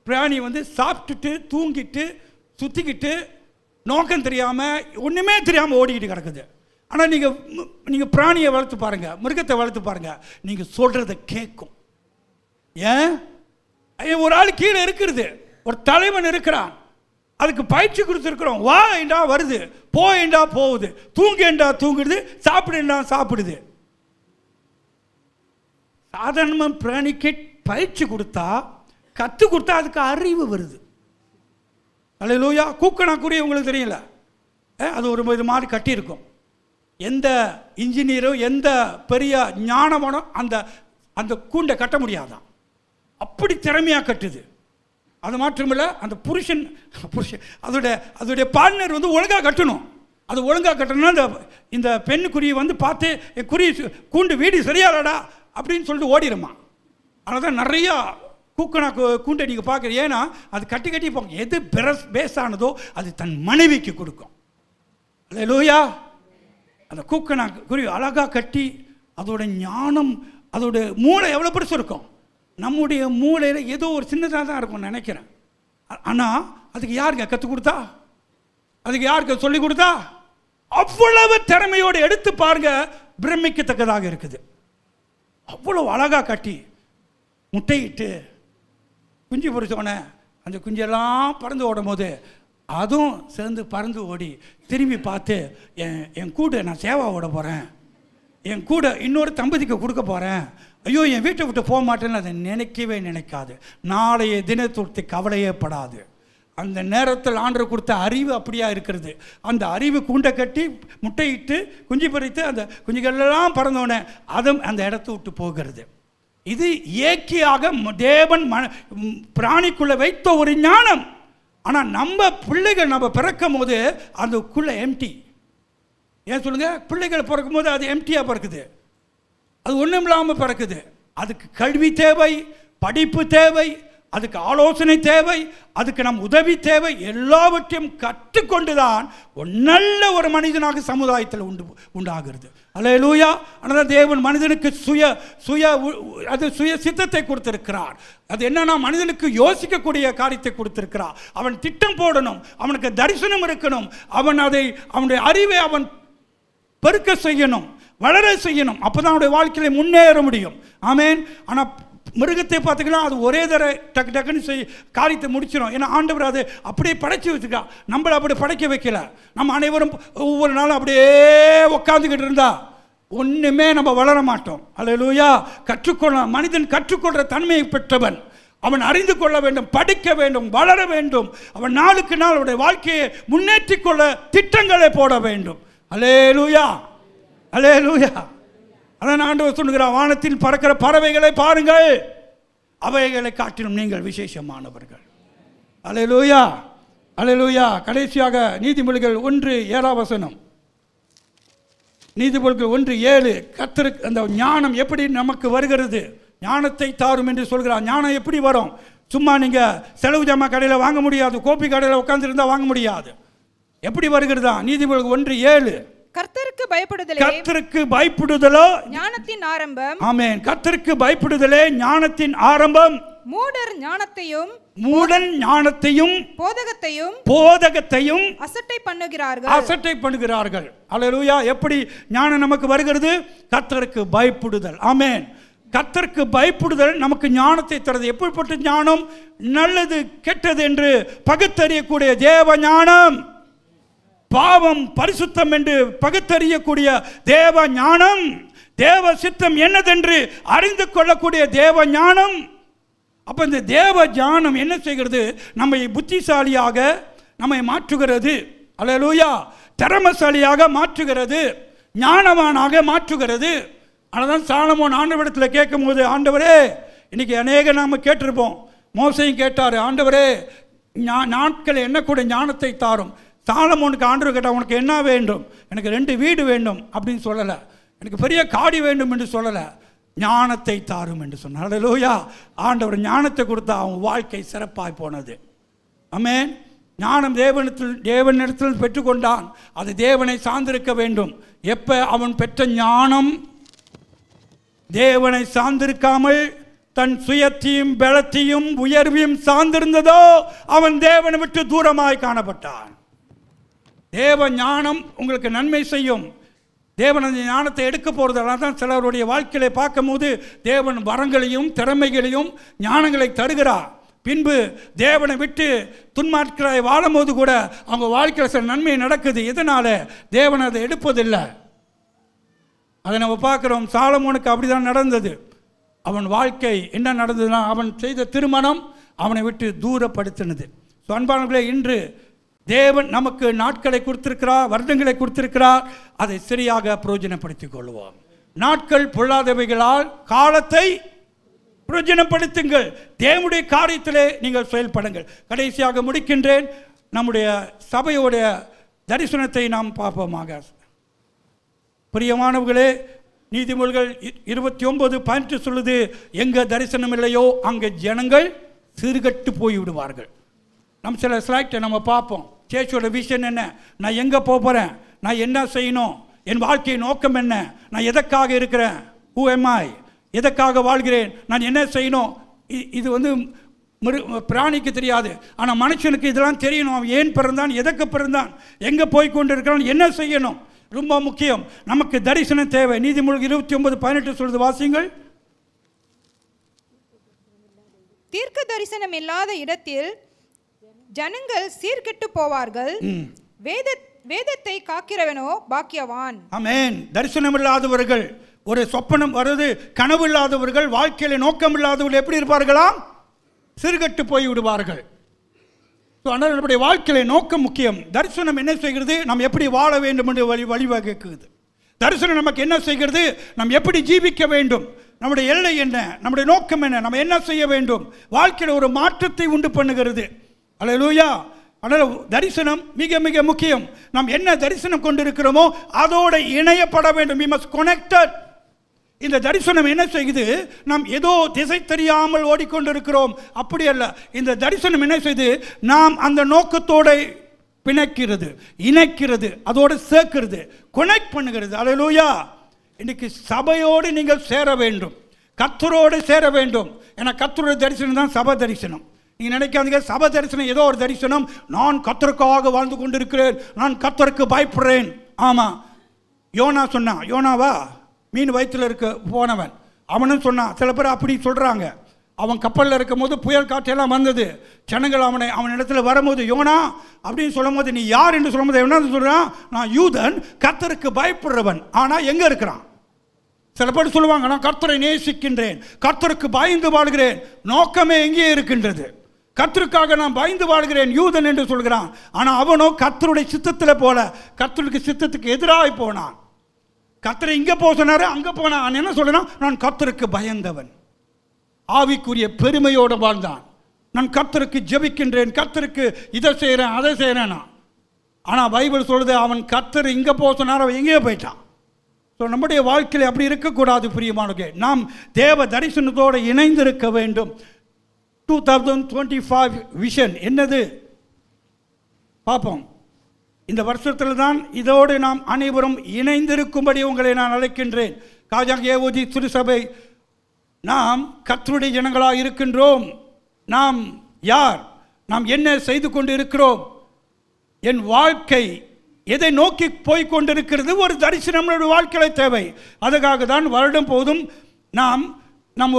பிராணி வந்து சாப்பிட்டுட்டு தூங்கிட்டு சுற்றிக்கிட்டு நோக்கம் தெரியாமல் ஒன்றுமே தெரியாமல் ஓடிக்கிட்டு கிடக்குது. ஆனால் நீங்கள் பிராணியை வளர்த்து பாருங்கள், மிருகத்தை வளர்த்து பாருங்கள், நீங்கள் சொல்கிறத கேட்கும். ஏன்? ஒரு ஆள் கீழே இருக்கிறது, ஒரு தலைவன் இருக்கிறான், அதுக்கு பயிற்சி கொடுத்துருக்குறோம். வா என்றா வருது, போ என்றா போகுது, தூங்கு என்றா தூங்குது, சாப்பிடுண்டா சாப்பிடுது. சாதாரண பிராணிக்கு பயிற்சி கொடுத்தா, கற்றுக் கொடுத்தா அதுக்கு அறிவு வருது. அல்லேலூயா. கூக்கணாக்குரிய உங்களுக்கு தெரியல, அது ஒரு இது மாதிரி கட்டியிருக்கும். எந்த இன்ஜினியரோ எந்த பெரிய ஞானமானோ அந்த அந்த கூண்டை கட்ட முடியாதான், அப்படி திறமையாக கட்டுது. அது மாற்றமில்லை, அந்த புருஷன் அதோடைய பார்ட்னர் வந்து ஒழுங்காக கட்டணும். அது ஒழுங்காக கட்டணும்னா இந்த பெண்ணுக்குருவி வந்து பார்த்து குருவி கூண்டு வீடு சரியாலடா அப்படின்னு சொல்லிட்டு ஓடிடுமா. அதனால தான் நிறையா கூக்கணா கூண்டை நீங்கள் பார்க்குறீங்க. ஏன்னா அது கட்டி கட்டி போங்க, எது பேஸானதோ அது தன் மனைவிக்கு கொடுக்கும். அல்லேலூயா. அந்த கூக்கணா குருவி அழகாக கட்டி அதோட ஞானம், அதோட மூளை எவ்வளோ பெருசு இருக்கும். நம்முடைய மூளையில் ஏதோ ஒரு சின்னதாக தான் இருக்கும்னு நினைக்கிறேன். ஆனால் அதுக்கு யாருங்க கற்றுக் கொடுத்தா, அதுக்கு யாருக்கு சொல்லிக் கொடுத்தா? அவ்வளவு திறமையோடு எடுத்து பாருங்க, பிரமிக்கத்தக்கதாக இருக்குது. அவ்வளோ அழகாக கட்டி முட்டையிட்டு குஞ்சு பொறிச்சோடனே அந்த குஞ்செல்லாம் பறந்து ஓடும் போது அதுவும் சேர்ந்து பறந்து ஓடி திரும்பி பார்த்து என் கூட நான் சேவா ஓட போகிறேன், என் கூட இன்னொரு தம்பதிக்கு கொடுக்க போகிறேன், ஐயோ என் வீட்டை விட்டு போக மாட்டேன்னு அதை நினைக்கவே நினைக்காது. நாளைய தினத்தை கவலையே படாது. அந்த நேரத்தில் ஆண்டவர் கொடுத்த அறிவு அப்படியா இருக்கிறது. அந்த அறிவு கூண்டை கட்டி முட்டையிட்டு குஞ்சு பறித்து அந்த குஞ்சுகளெல்லாம் பறந்தோடனே அதுவும் அந்த இடத்த விட்டு போகிறது. இது இயற்கையாக தேவன் பிராணிக்குள்ளே வைத்த ஒரு ஞானம். ஆனால் நம்ம பிள்ளைகள் நம்ம பிறக்கும் போது அதுக்குள்ளே எம்டி. ஏன் சொல்லுங்கள்? பிள்ளைகள் பிறக்கும் போது அது எம்டியாக பிறக்குது, அது ஒன்றும் இல்லாமல் பிறக்குது. அதுக்கு கல்வி தேவை, படிப்பு தேவை, அதுக்கு ஆலோசனை தேவை, அதுக்கு நம் உதவி தேவை. எல்லாவற்றையும் கற்றுக்கொண்டு தான் நல்ல ஒரு மனிதனாக சமுதாயத்தில் உண்டாகிறது. அல்லேலூயா. ஆனால் தேவன் மனிதனுக்கு சுய சித்தத்தை கொடுத்திருக்கிறார். அது என்னன்னா, மனிதனுக்கு யோசிக்கக்கூடிய காரியத்தை கொடுத்திருக்கிறார். அவன் திட்டம் போடணும், அவனுக்கு தரிசனம் இருக்கணும், அவனுடைய அறிவை அவன் பெருக்க செய்யணும், வளர செய்யணும். அப்போ தான் அவனுடைய வாழ்க்கையில் முன்னேற முடியும். ஆமேன். ஆனால் மிருகத்தை பார்த்துக்கலாம், அது ஒரே தர டக்கு டக்குன்னு காரியத்தை முடிச்சிடும். ஏன்னா ஆண்டவர் அது அப்படியே படைச்சி வச்சுக்கா, நம்மளை அப்படி படைக்க வைக்கல. நம்ம அனைவரும் ஒவ்வொரு நாளும் அப்படியே உட்காந்துக்கிட்டு இருந்தா ஒன்றுமே நம்ம வளர மாட்டோம். அல்லேலூயா. மனிதன் கற்றுக்கொள்கிற தன்மையை பெற்றவன். அவன் அறிந்து கொள்ள வேண்டும், படிக்க வேண்டும், வளர வேண்டும். அவன் நாளுக்கு நாள் அவனுடைய வாழ்க்கையை முன்னேற்றி கொள்ள திட்டங்களை போட வேண்டும். அல்லேலூயா, அல்லேலூயா. அதான் ஆண்டவர் சொல்லுகிறார், வானத்தில் பறக்கிற பறவைகளை பாருங்கள், அவைகளை காட்டிலும் நீங்கள் விசேஷமானவர்கள். அல்லேலூயா, அல்லேலூயா. கடைசியாக நீதிமொழிகள் 1:7. நீதிமொழிகள் 1:7. கர்த்தருக்கு அந்த ஞானம் எப்படி நமக்கு வருகிறது? ஞானத்தை தாரும் என்று சொல்கிறார். ஞானம் எப்படி வரும்? சும்மா நீங்கள் செலவு ஜாமா கடையில் வாங்க முடியாது, கோப்பி கடையில் உட்காந்துருந்தா வாங்க முடியாது. எப்படி வருகிறதா? நீதிமொழிகள் 1:7. கர்த்தருக்கு பயப்படுதலோ ஞானத்தின் ஆரம்பம். ஆமென். கர்த்தருக்கு பயப்படுதலே ஞானத்தின் ஆரம்பம். மூடன் ஞானத்தையும் போதகத்தையும் அசட்டை பண்ணுகிறார்கள். அல்லேலூயா. எப்படி ஞானம் நமக்கு வருகிறது? கர்த்தருக்கு பயப்படுதல். ஆமென். கர்த்தருக்கு பயப்படுதல் நமக்கு ஞானத்தை தருது. எப்படிப்பட்ட ஞானம்? நல்லது கெட்டது என்று பகுத்தறியக்கூடிய தேவ ஞானம். பாவம் பரிசுத்தம் என்று பகுத்தறியக்கூடிய தேவ ஞானம். தேவ சித்தம் என்னதென்று அறிந்து கொள்ளக்கூடிய தேவ ஞானம். அப்போ இந்த தேவ ஞானம் என்ன செய்கிறது? நம்மை புத்திசாலியாக நம்மை மாற்றுகிறது. அல்லேலூயா. திறமசாலியாக மாற்றுகிறது, ஞானவானாக மாற்றுகிறது. அதனால் சாலமோன் ஆண்டவரிடத்தில் கேட்கும் போது, ஆண்டவரே, இன்னைக்கு அநேக நாம் கேட்டிருப்போம், மோசையும் கேட்டார், ஆண்டவரே நாட்கள் என்ன கூட ஞானத்தை தாரும். சாலமோனுக்கு ஆண்டவர் கேட்டால், உனக்கு என்ன வேண்டும்? எனக்கு 2 வீடு வேண்டும் அப்படின்னு சொல்லலை, எனக்கு பெரிய காடி வேண்டும் என்று சொல்லலை. ஞானத்தை தாரும் என்று சொன்னார். அல்லேலூயா. ஆண்டவர் ஞானத்தை கொடுத்தா அவன் வாழ்க்கை சிறப்பாய் போனது. ஆமென். ஞானம் தேவனிடத்தில் பெற்றுக்கொண்டான். அது தேவனை சார்ந்திருக்க வேண்டும். எப்போ அவன் பெற்ற ஞானம் தேவனை சார்ந்திருக்காமல் தன் சுயத்தையும் பலத்தையும் உயர்வையும் சார்ந்திருந்ததோ அவன் தேவனை விட்டு தூரமாய் காணப்பட்டான். தேவ ஞானம் உங்களுக்கு நன்மை செய்யும். தேவன் அந்த ஞானத்தை எடுக்க போகிறதால தான் சிலருடைய வாழ்க்கையை பார்க்கும்போது தேவன் வரங்களையும் திறமைகளையும் ஞானங்களை தருகிறார். பின்பு தேவனை விட்டு துன்மார்க்கராய் வாழும்போது கூட அவங்க வாழ்க்கையில் சில நன்மை நடக்குது. இதனால் தேவன் அதை எடுப்பதில்லை. அதை நம்ம பார்க்குறோம். சாலமோனுக்கு அப்படி தான் நடந்தது. அவன் வாழ்க்கை என்ன நடந்ததுன்னா அவன் செய்த திருமணம் அவனை விட்டு தூரப்படுத்தினது. ஸோ அன்பானவர்களே, இன்று தேவன் நமக்கு நாட்களை கொடுத்திருக்கிறார், வருடங்களை கொடுத்திருக்கிறார். அதை சரியாக பிரயோஜனப்படுத்திக் கொள்வோம். நாட்கள் பொல்லாதவைகளால் காலத்தை பிரயோஜனப்படுத்துங்கள். தேவனுடைய காரியத்திலே நீங்கள் செயல்படுங்கள். கடைசியாக முடிக்கின்றேன். நம்முடைய சபையோடைய தரிசனத்தை நாம் பார்ப்போமாக. பிரியமானவர்களே, நீதிமொழிகள் 29:18 சொல்லுது, எங்கே தரிசனம் இல்லையோ அங்கே ஜனங்கள் சிறுகட்டு போய்விடுவார்கள். நம்ம சில ஸ்லைட்டை நம்ம பார்ப்போம். சேச்சோட விஷன் என்ன, நான் எங்கே போகிறேன், நான் என்ன செய்யணும், என் வாழ்க்கை நோக்கம் என்ன, நான் எதற்காக இருக்கிறேன், ஹூ எம் ஐ, எதற்காக வாழ்கிறேன், நான் என்ன செய்யணும். இது பிராணிக்கு தெரியாது. ஆனால் மனுஷனுக்கு இதெல்லாம் தெரியணும். அவன் ஏன் பிறந்தான், எதற்கு பிறந்தான், எங்கே போய் கொண்டு இருக்கிறான், என்ன செய்யணும். ரொம்ப முக்கியம். நமக்கு தரிசனம் தேவை. நீதிமொழி 29:18 சொல்லுது, வாசிங்கள். தீர்க்க தரிசனம் இல்லாத இடத்தில் ஜனங்கள் சீர்கெட்டு போவார்கள். வேதத்தை காக்கிறவனோ பாக்கியவான். ஆமென். தரிசனம் இல்லாதவர்கள், ஒரு சொப்பனம் வருது, கனவு இல்லாதவர்கள், வாழ்க்கையில நோக்கம் இல்லாதவர்கள் எப்படி இருப்பார்களாம், சீர்கெட்டு போய் விடுவார்கள். ஆனால் நம்முடைய வாழ்க்கையில நோக்கம் முக்கியம். தரிசனம் என்ன செய்கிறது, நாம் எப்படி வாழ வேண்டும் என்று வழிவகுக்குது. தரிசனம் நமக்கு என்ன செய்கிறது, நாம் எப்படி ஜீவிக்க வேண்டும், நம்முடைய எல்லை என்ன, நம்முடைய நோக்கம் என்ன, நம்ம என்ன செய்ய வேண்டும், வாழ்க்கையில் ஒரு மாற்றத்தை உண்டு பண்ணுகிறது. அல்லேலூயா. அதனால் தரிசனம் மிக மிக முக்கியம். நாம் என்ன தரிசனம் கொண்டிருக்கிறோமோ அதோட இணையப்பட வேண்டும். We must connected. இந்த தரிசனம் என்ன செய்யுது, நாம் ஏதோ திசை தெரியாமல் ஓடிக்கொண்டிருக்கிறோம், அப்படி அல்ல. இந்த தரிசனம் என்ன செய்து, நாம் அந்த நோக்கத்தோடு பிணைக்கிறது, இணைக்கிறது, அதோடு சேர்க்கிறது, கனெக்ட் பண்ணுகிறது. அல்லேலூயா. இன்னைக்கு சபையோடு நீங்கள் சேர வேண்டும், கர்த்தரோடு சேர வேண்டும். ஏன்னா கர்த்தருடைய தரிசனம் தான் சபை தரிசனம். நீங்கள் நினைக்காதீங்க சபை தரிசனம் ஏதோ ஒரு தரிசனம், நான் கர்த்தருக்காக வாழ்ந்து கொண்டிருக்கிறேன், நான் கர்த்தருக்கு பயப்படுறேன். ஆமாம், யோனா சொன்னான். யோனாவா, மீன் வயிற்றில் இருக்க போனவன், அவனும் சொன்னான். சில பேர் அப்படி சொல்கிறாங்க. அவன் கப்பலில் இருக்கும் போது புயல் காற்றெல்லாம் வந்தது. ஜனங்கள் அவன் இடத்துல வரும்போது, யோனா அப்படின்னு சொல்லும் போது, நீ யார் என்று சொல்லும் போது என்ன சொல்கிறான், நான் யூதன், கர்த்தருக்கு பயப்படுறவன். ஆனால் எங்கே இருக்கிறான்? சில பேர் சொல்லுவாங்க, நான் கர்த்தரை நேசிக்கின்றேன், கர்த்தருக்கு பயந்து வாழ்கிறேன். நோக்கமே எங்கே இருக்கின்றது? கர்த்தருக்காக நான் பயந்து வாழ்கிறேன், யூதன் என்று சொல்கிறான். ஆனால் அவனோ கர்த்தருடைய சித்தத்தில் போல கர்த்தருக்கு சித்தத்துக்கு எதிராக போனான். கர்த்தரை இங்கே போக சொன்னாரு, அங்கே போனான். என்ன சொல்றான், நான் கர்த்தருக்கு பயந்தவன். ஆவிக்குரிய பெருமையோடு வாழ்ந்தான். நான் கர்த்தருக்கு ஜெபிக்கின்றேன், கர்த்தருக்கு இதை செய்கிறேன், அதை செய்கிறேன். ஆனால் பைபிள் சொல்லுது, அவன் கர்த்தர் இங்கே போக சொன்னார், அவன் எங்கேயோ போயிட்டான். ஸோ நம்முடைய வாழ்க்கையில் அப்படி இருக்கக்கூடாது. பிரியமானவர்களே, நாம் தேவ தரிசனத்தோடு இணைந்திருக்க வேண்டும். 2025 விஷன் என்னது பார்ப்போம். இந்த வருஷத்தில் தான் இதோடு நாம் அனைவரும் இணைந்திருக்கும்படி உங்களை நான் அழைக்கின்றேன். காஜாங் ஏவோதி திருசபை, நாம் கர்த்தருடைய ஜனங்களாக இருக்கின்றோம். நாம் யார், நாம் என்ன செய்து கொண்டு இருக்கிறோம், என் வாழ்க்கை எதை நோக்கி போய்கொண்டிருக்கிறது, ஒரு தரிசனம் நம்முடைய வாழ்க்கையில் தேவை. அதுக்காக தான் வருடம் போதும் நாம்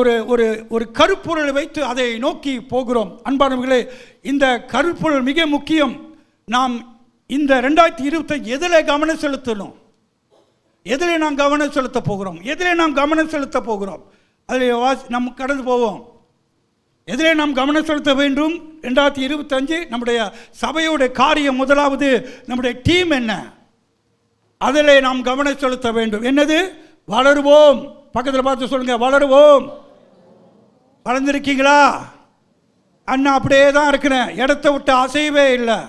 ஒரு கருப்பொருளை வைத்து அதை நோக்கி போகிறோம். அன்பானவர்களே, இந்த கருப்பொருள் மிக முக்கியம். நாம் இந்த 2025 எதில் கவனம் செலுத்தணும், எதில் நாம் கவனம் செலுத்த போகிறோம், எதில் நாம் கவனம் செலுத்த போகிறோம், அதில் நம்ம கடந்து போவோம். எதிலே நாம் கவனம் செலுத்த வேண்டும்? 2025 நம்முடைய சபையோட காரியம். முதலாவது நம்முடைய டீம் என்ன, அதில் நாம் கவனம் செலுத்த வேண்டும். என்னது? வளருவோம். பக்கத்தில் பார்த்து சொல்லுங்க, வளருவோம். வளர்ந்துருக்கீங்களா? அண்ணா அப்படியே தான் இருக்கிறேன், இடத்த விட்டு அசையவே இல்லை,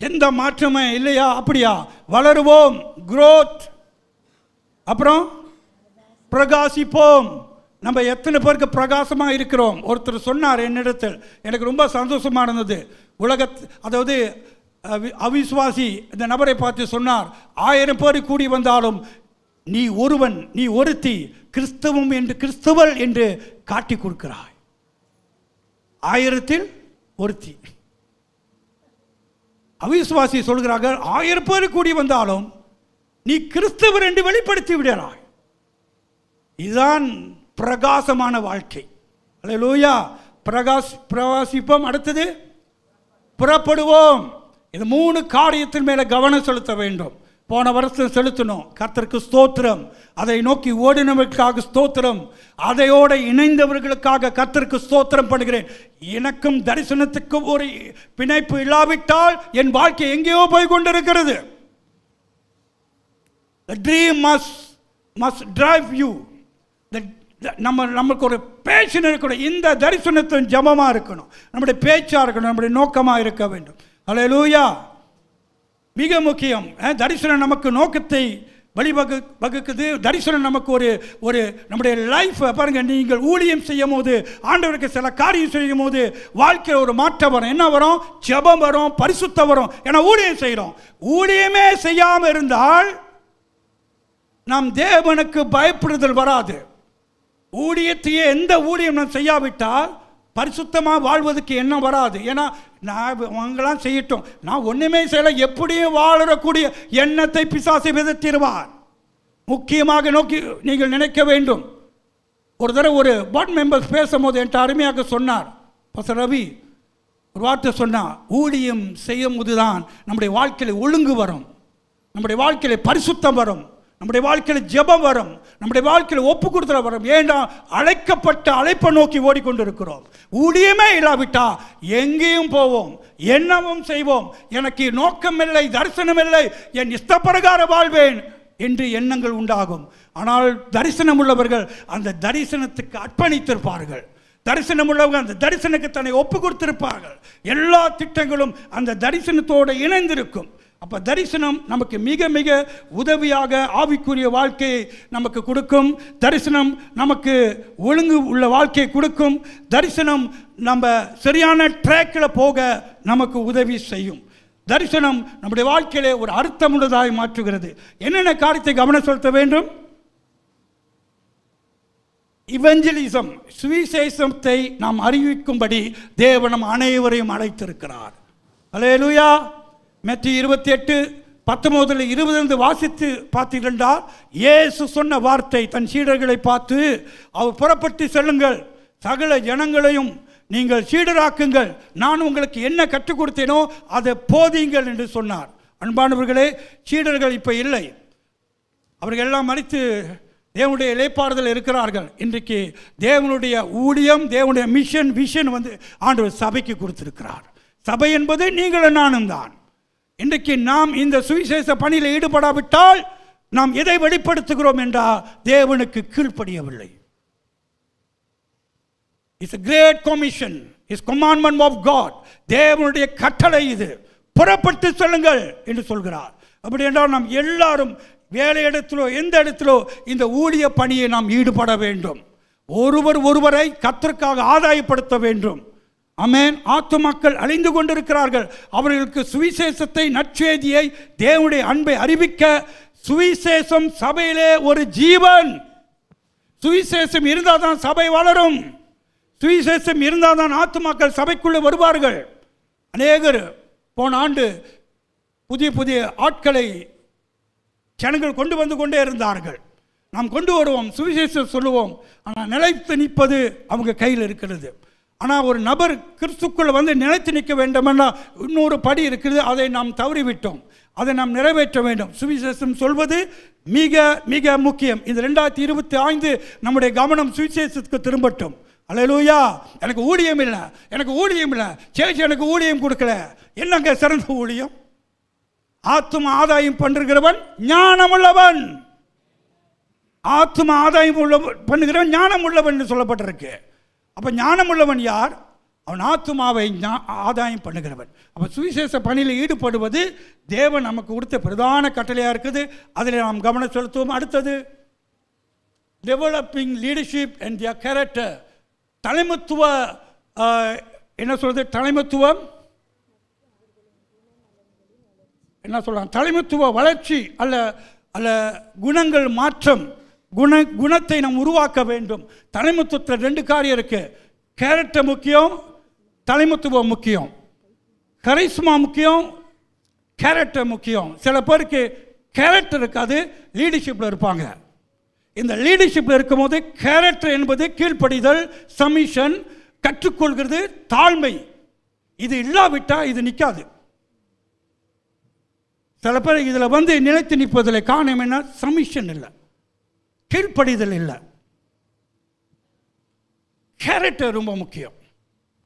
எந்த மாற்றமே இல்லையா? அப்படியா? வளருவோம், growth. அப்புறம் பிரகாசிப்போம். நம்ம எத்தனை பேருக்கு பிரகாசமாக இருக்கிறோம்? ஒருத்தர் சொன்னார் என்னிடத்தில், எனக்கு ரொம்ப சந்தோஷமாக இருந்தது. அதாவது அவிசுவாசி இந்த நபரை பார்த்து சொன்னார், 1000 பேர் கூடி வந்தாலும் நீ ஒருவன், நீ ஒருத்தி கிறிஸ்துவல் என்று காட்டி கொடுக்கிறாய். 1000 ஒருத்தி. அவிசுவாசி சொல்கிறார்கள், 1000 பேர் கூடி வந்தாலும் நீ கிறிஸ்தவர் என்று வெளிப்படுத்தி விடறாய். இதுதான் பிரகாசமான வாழ்க்கை. அல்லேலூயா. பிரகாசிப்போம். அடுத்தது புறப்படுவோம். இது 3 காரியத்தின் மேலே கவனம் செலுத்த வேண்டும். போன வருஷம் செலுத்தணும். கர்த்தருக்கு ஸ்தோத்திரம். அதை நோக்கி ஓடினவர்களுக்காக ஸ்தோத்திரம். அதையோடு இணைந்தவர்களுக்காக கர்த்தருக்கு ஸ்தோத்திரம் பண்ணுகிறேன். எனக்கும் தரிசனத்துக்கும் ஒரு பிணைப்பு இல்லாவிட்டால் என் வாழ்க்கை எங்கேயோ போய் கொண்டிருக்கிறது. The dream must drive you. நமக்கு ஒரு பேஷன் இருக்கணும். இந்த தரிசனத்தின் ஜபமாக இருக்கணும், நம்முடைய பேச்சாக இருக்கணும், நம்முடைய நோக்கமாக இருக்க வேண்டும். அல்லேலூயா. மிக முக்கியம். தரிசனம் நமக்கு நோக்கத்தை வகுக்குது. தரிசனம் நமக்கு ஒரு நம்முடைய லைஃப் பாருங்கள். நீங்கள் ஊழியம் செய்யும் போது, ஆண்டவருக்கு சில காரியம் செய்யும் போது வாழ்க்கையில் ஒரு மாற்றம் வரும். என்ன வரும்? ஜெபம் வரும், பரிசுத்தம் வரும். ஏன்னா ஊழியம் செய்கிறோம். ஊழியமே செய்யாமல் இருந்தால் நாம் தேவனுக்கு பயப்படுதல் வராது. ஊழியத்தையே எந்த ஊழியம் நான் செய்யாவிட்டால் பரிசுத்தமாக வாழ்வதற்கு எண்ணம் வராது. ஏன்னா நான் அவங்களாம் செய்யட்டும், நான் ஒன்றுமே செய்யலை, எப்படியும் வாழக்கூடிய எண்ணத்தை பிசாசை விதத்திடுவார். முக்கியமாக நோக்கி நீங்கள் நினைக்க வேண்டும். ஒரு தடவை ஒரு போர்ட் மெம்பர்ஸ் பேசும்போது என்கிட்ட அருமையாக சொன்னார், பாஸ்டர் ரவி ஒரு வார்த்தை சொன்னார், ஊழியம் செய்யும் போதுதான் நம்முடைய வாழ்க்கையில் ஒழுங்கு வரும், நம்முடைய வாழ்க்கையில் பரிசுத்தம் வரும், நம்முடைய வாழ்க்கையில் ஜெபம் வரும், நம்முடைய வாழ்க்கையில் ஒப்பு கொடுத்தல் வரும். ஏன்னா அழைக்கப்பட்ட அழைப்பை நோக்கி ஓடிக்கொண்டிருக்கிறோம். ஊழியமே இல்லாவிட்டா எங்கேயும் போவோம், என்னவும் செய்வோம், எனக்கு நோக்கம் இல்லை, தரிசனம் இல்லை, என் இஷ்டப்பிரகார வாழ்வேன் என்று எண்ணங்கள் உண்டாகும். ஆனால் தரிசனம் உள்ளவர்கள் அந்த தரிசனத்துக்கு அர்ப்பணித்திருப்பார்கள். தரிசனம் உள்ளவர்கள் அந்த தரிசனத்துக்கு தன்னை ஒப்பு கொடுத்திருப்பார்கள். எல்லா திட்டங்களும் அந்த தரிசனத்தோடு இணைந்திருக்கும். அப்போ தரிசனம் நமக்கு மிக மிக உதவியாக ஆவிக்குரிய வாழ்க்கையை நமக்கு கொடுக்கும். தரிசனம் நமக்கு ஒழுங்கு உள்ள வாழ்க்கையை கொடுக்கும். தரிசனம் நம்ம சரியான ட்ராக்கில் போக நமக்கு உதவி செய்யும். தரிசனம் நம்முடைய வாழ்க்கையிலே ஒரு அர்த்தமுள்ளதாய் மாற்றுகிறது. என்னென்ன காரியத்தை கவனம் செலுத்த வேண்டும்? இவஞ்சலிசம், சுவிசேஷத்தை நாம் அறிவிக்கும்படி தேவன் நம் அனைவரையும் அழைத்திருக்கிறார். அல்லேலூயா. மத்தேயு 28:19-20 வாசித்து பார்த்தீர்களா? இயேசு சொன்ன வார்த்தை, தன் சீடர்களை பார்த்து அவர் புறப்பட்டு செல்லுங்கள், சகல ஜனங்களையும் நீங்கள் சீடராக்குங்கள், நான் உங்களுக்கு என்ன கற்றுக் கொடுத்தேனோ அதை போதியுங்கள் என்று சொன்னார். அன்பானவர்களே, சீடர்கள் இப்போ இல்லை, அவர்கள் எல்லாம் மறித்து தேவனுடைய இளைப்பாறுதல் இருக்கிறார்கள். இன்றைக்கு தேவனுடைய ஊழியம், தேவனுடைய மிஷன், விஷன் ஆண்டவர் சபைக்கு கொடுத்திருக்கிறார். சபை என்பது நீங்களும் நானும் தான். இன்றைக்கு நாம் இந்த சுவிசேஷ பணியில் ஈடுபடாவிட்டால் நாம் எதை வெளிப்படுத்துகிறோம் என்றால் தேவனுக்கு கீழ்ப்படியவில்லை. It's a great commission, is commandment of God. தேவனுடைய கட்டளை இது. புறப்பட்டு செல்லுங்கள் என்று சொல்கிறார். அப்படி என்றால் நாம் எல்லாரும் வேலை இடத்திலோ எந்த இடத்திலோ இந்த ஊழிய பணியை நாம் ஈடுபட வேண்டும். ஒருவரை கர்த்தருக்காக ஆதாயப்படுத்த வேண்டும். ஆமென். ஆத்துமாக்கள் அழிந்து கொண்டிருக்கிறார்கள். அவர்களுக்கு சுவிசேஷத்தை, நற்செய்தியை, தேவனுடைய அன்பை அறிவிக்க சுவிசேஷம் சபையிலே ஒரு ஜீவன். சுவிசேஷம் இருந்தால் தான் சபை வளரும். சுவிசேஷம் இருந்தால் தான் ஆத்துமாக்கள் சபைக்குள்ளே வருவார்கள். அநேகர் போன ஆண்டு புதிய புதிய ஆட்களை ஜனங்கள் கொண்டு வந்து கொண்டே இருந்தார்கள். நாம் கொண்டு வருவோம், சுவிசேஷம் சொல்லுவோம், ஆனால் நிலைத்து நிற்பது அவங்க கையில் இருக்கிறது. ஆனால் ஒரு நபர் கிறிஸ்துக்குள்ளே நிலைத்து நிற்க வேண்டுமென்னா இன்னொரு படி இருக்கிறது, அதை நாம் தவறிவிட்டோம். அதை நாம் நிறைவேற்ற வேண்டும். சுவிசேஷம் சொல்வது மிக மிக முக்கியம். இந்த 2025 நம்முடைய கவனம் சுவிசேஷத்துக்கு திரும்பட்டும். அல்லேலூயா. எனக்கு ஊழியம் இல்லை, சேச்சி எனக்கு ஊழியம் கொடுக்கல. என்னங்க சிறந்த ஊழியம்? ஆத்தும ஆதாயம் பண்ணுகிறவன் ஞானம் உள்ளவன். ஆத்தும ஆதாயம் பண்ணுகிறவன் ஞானம் உள்ளவன் என்று சொல்லப்பட்டிருக்கு. அப்போ ஞானம் உள்ளவன் யார்? அவன் ஆத்துமாவை ஆதாயம் பண்ணுகிறவன். அப்போ சுவிசேஷ பணியில் ஈடுபடுவது தேவன் நமக்கு கொடுத்த பிரதான கட்டளையாக இருக்குது. அதில் நாம் கவனம் செலுத்துவோம். அடுத்தது developing leadership and their character. தலைமைத்துவ என்ன சொல்றது, தலைமைத்துவம் என்ன சொல்றாங்க, தலைமைத்துவ வளர்ச்சி அல்ல அல்ல குணங்கள் மாற்றம், குணத்தை நாம் உருவாக்க வேண்டும். தலைமைத்துவத்தில் 2 காரியம் இருக்கு. கேரக்டர் முக்கியம், தலைமைத்துவம் முக்கியம். கரிஸ்மா முக்கியம், கேரக்டர் முக்கியம். சில பேருக்கு கேரக்டர் இருக்காது, லீடர்ஷிப்பில் இருப்பாங்க. இந்த லீடர்ஷிப்பில் இருக்கும்போது கேரக்டர் என்பது கீழ்ப்படிதல், சமிஷன், கற்றுக்கொள்கிறது, தாழ்மை. இது இல்லாவிட்டால் இது நிற்காது. சில பேர் இதில் வந்து நிலைத்து நிற்பதில்லை. காரணம் என்ன? சமிஷன் இல்லை, கீழ்ப்படிதல் இல்லை. கேரக்டர் ரொம்ப முக்கியம்.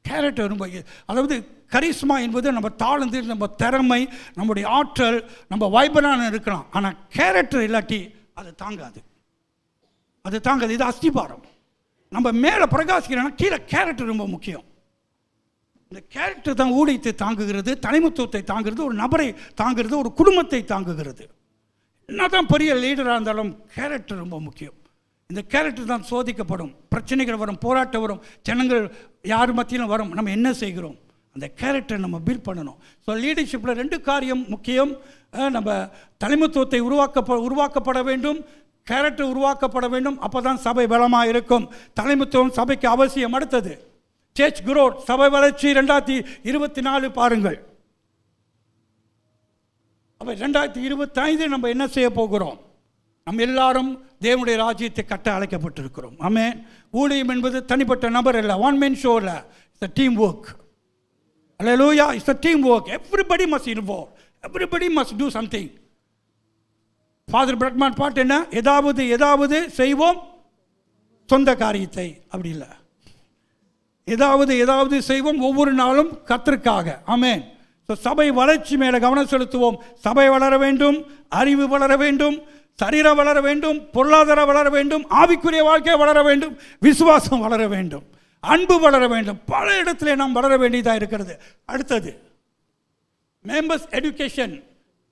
கேரக்டர் ரொம்ப, அதாவது கரிஸ்மா என்பது நம்ம தாழ்ந்து, நம்ம திறமை, நம்முடைய ஆற்றல், நம்ம வைபரான இருக்கலாம். ஆனால் கேரக்டர் இல்லாட்டி அது தாங்காது, அது தாங்காது. இது அஸ்திபாரம். நம்ம மேலே பிரகாசிக்கிறோன்னா கீழே கேரக்டர் ரொம்ப முக்கியம். இந்த கேரக்டர் தான் ஊழியத்தை தாங்குகிறது, தலைமைத்துவத்தை தாங்குகிறது, ஒரு நபரை தாங்குகிறது, ஒரு குடும்பத்தை தாங்குகிறது. என்ன தான் பெரிய லீடராக இருந்தாலும் கேரக்டர் ரொம்ப முக்கியம். இந்த கேரக்டர் தான் சோதிக்கப்படும். பிரச்சனைகள் வரும், போராட்டம் வரும், ஜனங்கள் யார் மத்தியிலும் வரும். நம்ம என்ன செய்கிறோம்? அந்த கேரக்டர் நம்ம பில்ட் பண்ணணும். ஸோ லீடர்ஷிப்பில் 2 காரியம் முக்கியம். நம்ம தலைமைத்துவத்தை உருவாக்கப்பட வேண்டும், கேரக்டர் உருவாக்கப்பட வேண்டும். அப்போ தான் சபை பலமாக இருக்கும். தலைமைத்துவம் சபைக்கு அவசியம். அடுத்தது சர்ச் growth, சபை வளர்ச்சி 2024 பாருங்கள். அப்போ 2025 நம்ம என்ன செய்ய போகிறோம்? நம்ம எல்லாரும் தேவனுடைய ராஜ்யத்தை கட்ட அழைக்கப்பட்டிருக்கிறோம். ஆமென். ஊழியம் என்பது தனிப்பட்ட நபர் இல்லை, ஒன் மேன் ஷோ இல்லை. It's a team work. Hallelujah. It's a team work. Everybody must involve. Everybody must do something. Father Bradman பாட்டு என்ன? ஏதாவது செய்வோம் சொந்த காரியத்தை. அப்படி இல்லை, ஏதாவது செய்வோம் ஒவ்வொரு நாளும் கர்த்தருக்காக. ஆமென். ஸோ சபை வளர்ச்சி மேலே கவனம் செலுத்துவோம். சபை வளர வேண்டும், அறிவு வளர வேண்டும், சரீரம் வளர வேண்டும், பொருளாதாரம் வளர வேண்டும், ஆவிக்குரிய வாழ்க்கை வளர வேண்டும், விசுவாசம் வளர வேண்டும், அன்பு வளர வேண்டும். பல இடத்துல நாம் வளர வேண்டியதாக இருக்கிறது. அடுத்தது மெம்பர்ஸ் எஜுகேஷன்.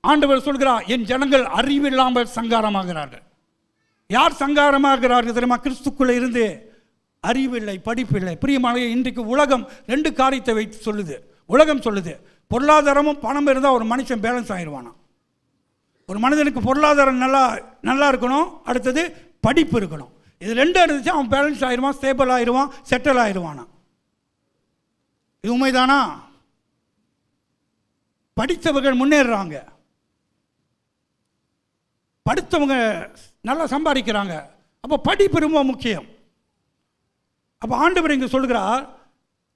ஆண்டவர் சொல்கிறார், என் ஜனங்கள் அறிவில்லாமல் சங்காரமாகிறார்கள். யார் சங்காரமாகிறார்கள் தெரியுமா? கிறிஸ்துக்குள்ளே இருந்து அறிவில்லை, படிப்பில்லை. பிரியமானவர்களே, இன்றைக்கு உலகம் 2 காரியத்தை வைத்து சொல்லுது. உலகம் சொல்லுது, பொருளாதாரமும் பணம் இருந்தால் ஒரு மனுஷன் பேலன்ஸ் ஆயிடுவானா. ஒரு மனிதனுக்கு பொருளாதாரம் நல்லா இருக்கணும், அடுத்தது படிப்பு இருக்கணும். இது 2 இருந்துச்சு, அவன் பேலன்ஸ் ஆயிடுவான், ஸ்டேபிள் ஆயிடுவான், செட்டில் ஆயிடுவானா. இது உண்மைதானா? படித்தவர்கள் முன்னேறுறாங்க, படித்தவங்க நல்லா சம்பாதிக்கிறாங்க. அப்போ படிப்பு ரொம்ப முக்கியம். அப்போ ஆண்டவர் இங்கே சொல்கிறார்,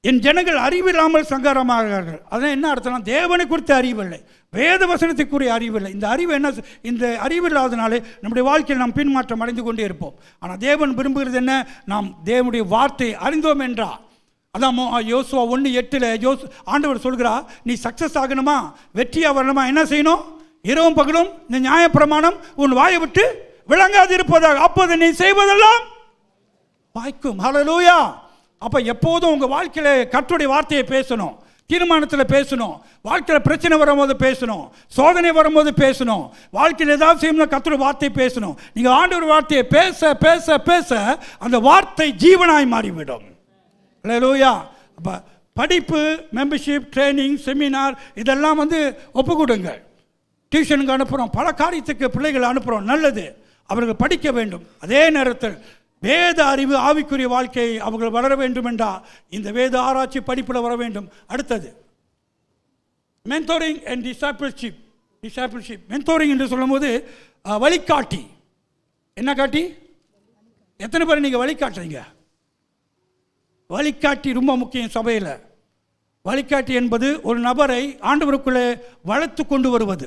என் ஜனங்கள் அறிவில்லாமல் சங்காரமாகிறார்கள். அதான் என்ன அர்த்தம்னா, தேவனை குறித்த அறிவில்லை, வேத வசனத்துக்குரிய அறிவில்லை. இந்த அறிவு என்ன? இந்த அறிவில்லாதனாலே நம்முடைய வாழ்க்கையில் நாம் பின்மாற்றம் அடைந்து கொண்டே இருப்போம். ஆனால் தேவன் விரும்புகிறது என்ன? நாம் தேவனுடைய வார்த்தையை அறிந்தோம் என்றார். அதான் யோசுவா 1:8 ஆண்டவர் சொல்கிறார், நீ சக்ஸஸ் ஆகணுமா, வெற்றியாக வரணுமா, என்ன செய்யணும்? இரவும் பகலும் இந்த நியாயப்பிரமாணம் உன் வாயை விட்டு விளங்காது இருப்பதாக, அப்போது நீ செய்வதெல்லாம் வாய்க்கும். ஹல்லேலூயா. அப்போ எப்போதும் உங்கள் வாழ்க்கையில் கர்த்தருடைய வார்த்தையை பேசணும், தீர்மானத்தில் பேசணும், வாழ்க்கையில் பிரச்சனை வரும்போது பேசணும், சோதனை வரும்போது பேசணும், வாழ்க்கையில் ஏதாவது செய்யணும் கர்த்தருடைய வார்த்தையை பேசணும். நீங்கள் ஆண்டவர் வார்த்தையை பேச பேச பேச அந்த வார்த்தை ஜீவனாய் மாறிவிடும். ஹல்லேலூயா. அப்போ படிப்பு, மெம்பர்ஷிப், ட்ரைனிங், செமினார் இதெல்லாம் ஒப்பு கொடுங்க. டியூஷனுக்கு அனுப்புகிறோம், பல காரியத்துக்கு பிள்ளைகளை அனுப்புகிறோம், நல்லது. அவர்கள் படிக்க வேண்டும். அதே நேரத்தில் வேத அறிவு, ஆவிக்குரிய வாழ்க்கை அவர்கள் வளர வேண்டும் என்றால் இந்த வேத ஆராய்ச்சி படிப்பில் வர வேண்டும். அடுத்தது மென்டோரிங் அண்ட் டிசாபிள்ஷிப். மென்டோரிங் என்று சொல்லும்போது வழிகாட்டி. என்ன காட்டி? எத்தனை பேர் நீங்கள் வழிகாட்டுறீங்க? வழிகாட்டி ரொம்ப முக்கியம் சபையில். வழிகாட்டி என்பது ஒரு நபரை ஆண்டவருக்குள்ளே வளர்த்து கொண்டு வருவது,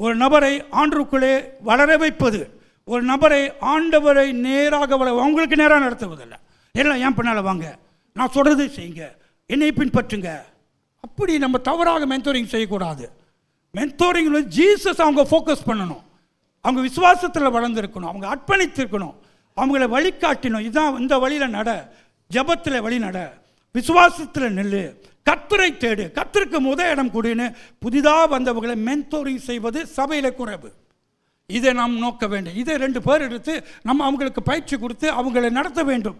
ஒரு நபரை ஆண்டவருக்குள்ளே வளர வைப்பது, ஒரு நபரை ஆண்டவரை நேராக அவங்களுக்கு நேராக நடத்துவதில்லை. எல்லாம் என் பின்னால் வாங்க, நான் சொல்கிறது செய்யுங்க, என்னை பின்பற்றுங்க. அப்படி நம்ம தவறாக மென்டோரிங் செய்யக்கூடாது. மென்டோரிங் ஜீசஸ் அவங்க ஃபோக்கஸ் பண்ணணும், அவங்க விசுவாசத்தில் வளர்ந்துருக்கணும், அவங்க அர்ப்பணித்திருக்கணும், அவங்கள வழிகாட்டணும். இதுதான் இந்த வழியில் நட, ஜபத்தில் வழி நட, விசுவாசத்தில் நெல்லு, கர்த்தரை தேடு, கர்த்தருக்கு முதல் இடம் கொடுன்னு புதிதாக வந்தவர்களை மென்டோரிங் செய்வது சபையில் குறைவு. இதை நாம் நோக்க வேண்டும். இதை 2 பேர் எடுத்து நம்ம அவங்களுக்கு பயிற்சி கொடுத்து அவங்களை நடத்த வேண்டும்.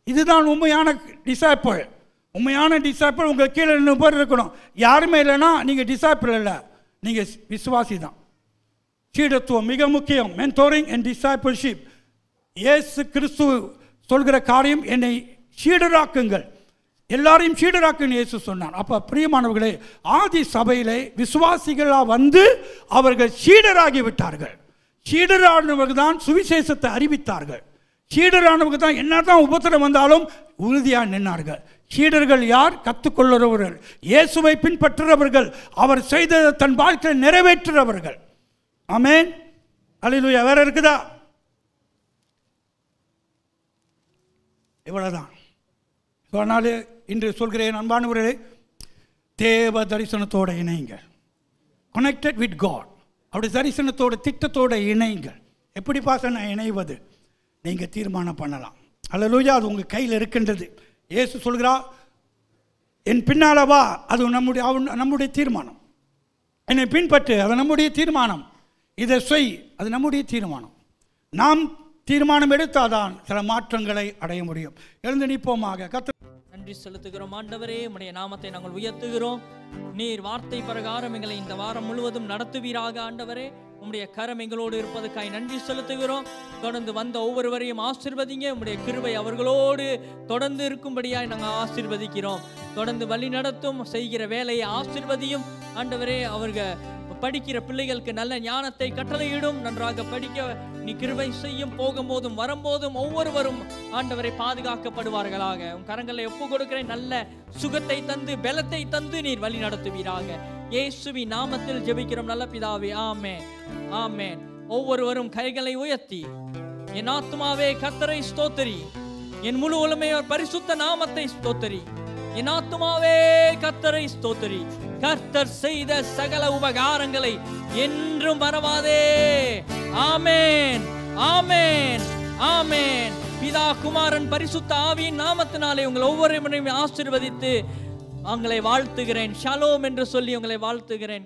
இதுதான் உண்மையான டிசைபிள். உண்மையான டிசைபிள் உங்களுக்கு கீழே 2 பேர் இருக்கணும். யாருமே இல்லைன்னா நீங்கள் டிசைபிள் இல்லை, நீங்கள் விசுவாசி தான். சீடத்துவம் மிக முக்கியம். Mentoring and discipleship. இயேசு கிறிஸ்து சொல்கிற காரியம், என்னை சீடராக்குங்கள், எல்லாரையும் சீடராக்குன்னு இயேசு சொன்னார். அப்போ பிரியமானவர்களே, ஆதி சபையிலே விசுவாசிகளாக வந்து அவர்கள் சீடராகி விட்டார்கள். சீடரானவர்கள் தான் சுவிசேஷத்தை அறிவித்தார்கள். சீடரானவங்க தான் என்னதான் உபத்திரம் வந்தாலும் உறுதியாக நின்றார்கள். சீடர்கள் யார்? கற்றுக்கொள்ளுறவர்கள், இயேசுவை பின்பற்றுறவர்கள், அவர் செய்த தன் வாழ்க்கையை நிறைவேற்றுறவர்கள். ஆமென், அல்லேலூயா. வேற இருக்குதா? இவ்வளவுதான். அதனால இன்று சொல்கிறேன் அன்பானவர்களே, தேவ தரிசனத்தோடு இணையுங்கள். Connected with God. அப்படி தரிசனத்தோட திட்டத்தோடு இணையுங்கள். எப்படி பாசன இணைவது? நீங்கள் தீர்மானம் பண்ணலாம். அல்லேலூயா. அது உங்கள் கையில் இருக்கின்றது. இயேசு சொல்கிறா, என் பின்னால் வா, அது நம்முடைய தீர்மானம். என்னை பின்பற்று, அது நம்முடைய தீர்மானம். இதை செய், அது நம்முடைய தீர்மானம். நாம் தீர்மானம் எடுத்தாதான் சில மாற்றங்களை அடைய முடியும். எழுந்து நிற்போமாக. நன்றி செலுத்துகிறோம் ஆண்டவரே, உம்முடைய நாமத்தை நாங்கள் உயர்த்துகிறோம். நீர் வார்த்தை பிரகாரம் எங்களை இந்த வாரம் முழுவதும் நடத்துவீராக ஆண்டவரே. உம்முடைய கரம் எங்களோடு இருப்பதற்காய் நன்றி செலுத்துகிறோம். தொடர்ந்து வந்த ஒவ்வொருவரையும் ஆசீர்வதிங்க. உம்முடைய கிருபை அவர்களோடு தொடர்ந்து இருக்கும்படியாய் நாங்கள் ஆசீர்வதிக்கிறோம். தொடர்ந்து வழி நடத்தும், செய்கிற வேலையை ஆசீர்வதியும் ஆண்டவரே. அவர்கள் படிக்கிற பிள்ளைகளுக்கு நல்ல ஞானத்தை கட்டளையிடும். நன்றாக படிக்க நீ கிருபை செய்யும். போகும்போதும் வரும்போதும் ஒவ்வொருவரும் ஆண்டவரை பாதுகாக்கப்படுவார்களாக. உன் கரங்களை ஒப்பு கொடுக்கிறேன். நல்ல சுகத்தை தந்து பலத்தை தந்து நீர் வழி நடத்துவீராக. இயேசுவின் நாமத்தில் ஜெபிக்கிறோம் நல்ல பிதாவே, ஆமென், ஆமென். ஒவ்வொருவரும் கைகளை உயர்த்தி, என் ஆத்துமாவே கர்த்தரை ஸ்தோத்திரி, என் முழு உலகமே பரிசுத்த நாமத்தை ஸ்தோத்திரி. என் ஆத்துமாவே கர்த்தரை ஸ்தோத்திரி, கர்த்தர் செய்த சகல உபகாரங்களை என்றும் மறவாதே. ஆமென், ஆமென், ஆமென். பிதா, குமாரன், பரிசுத்த ஆவியின் நாமத்தினாலே உங்கள் ஒவ்வொருவரையும் ஆசீர்வதித்து உங்களை வாழ்த்துகிறேன். ஷாலோம் என்று சொல்லி உங்களை வாழ்த்துகிறேன்.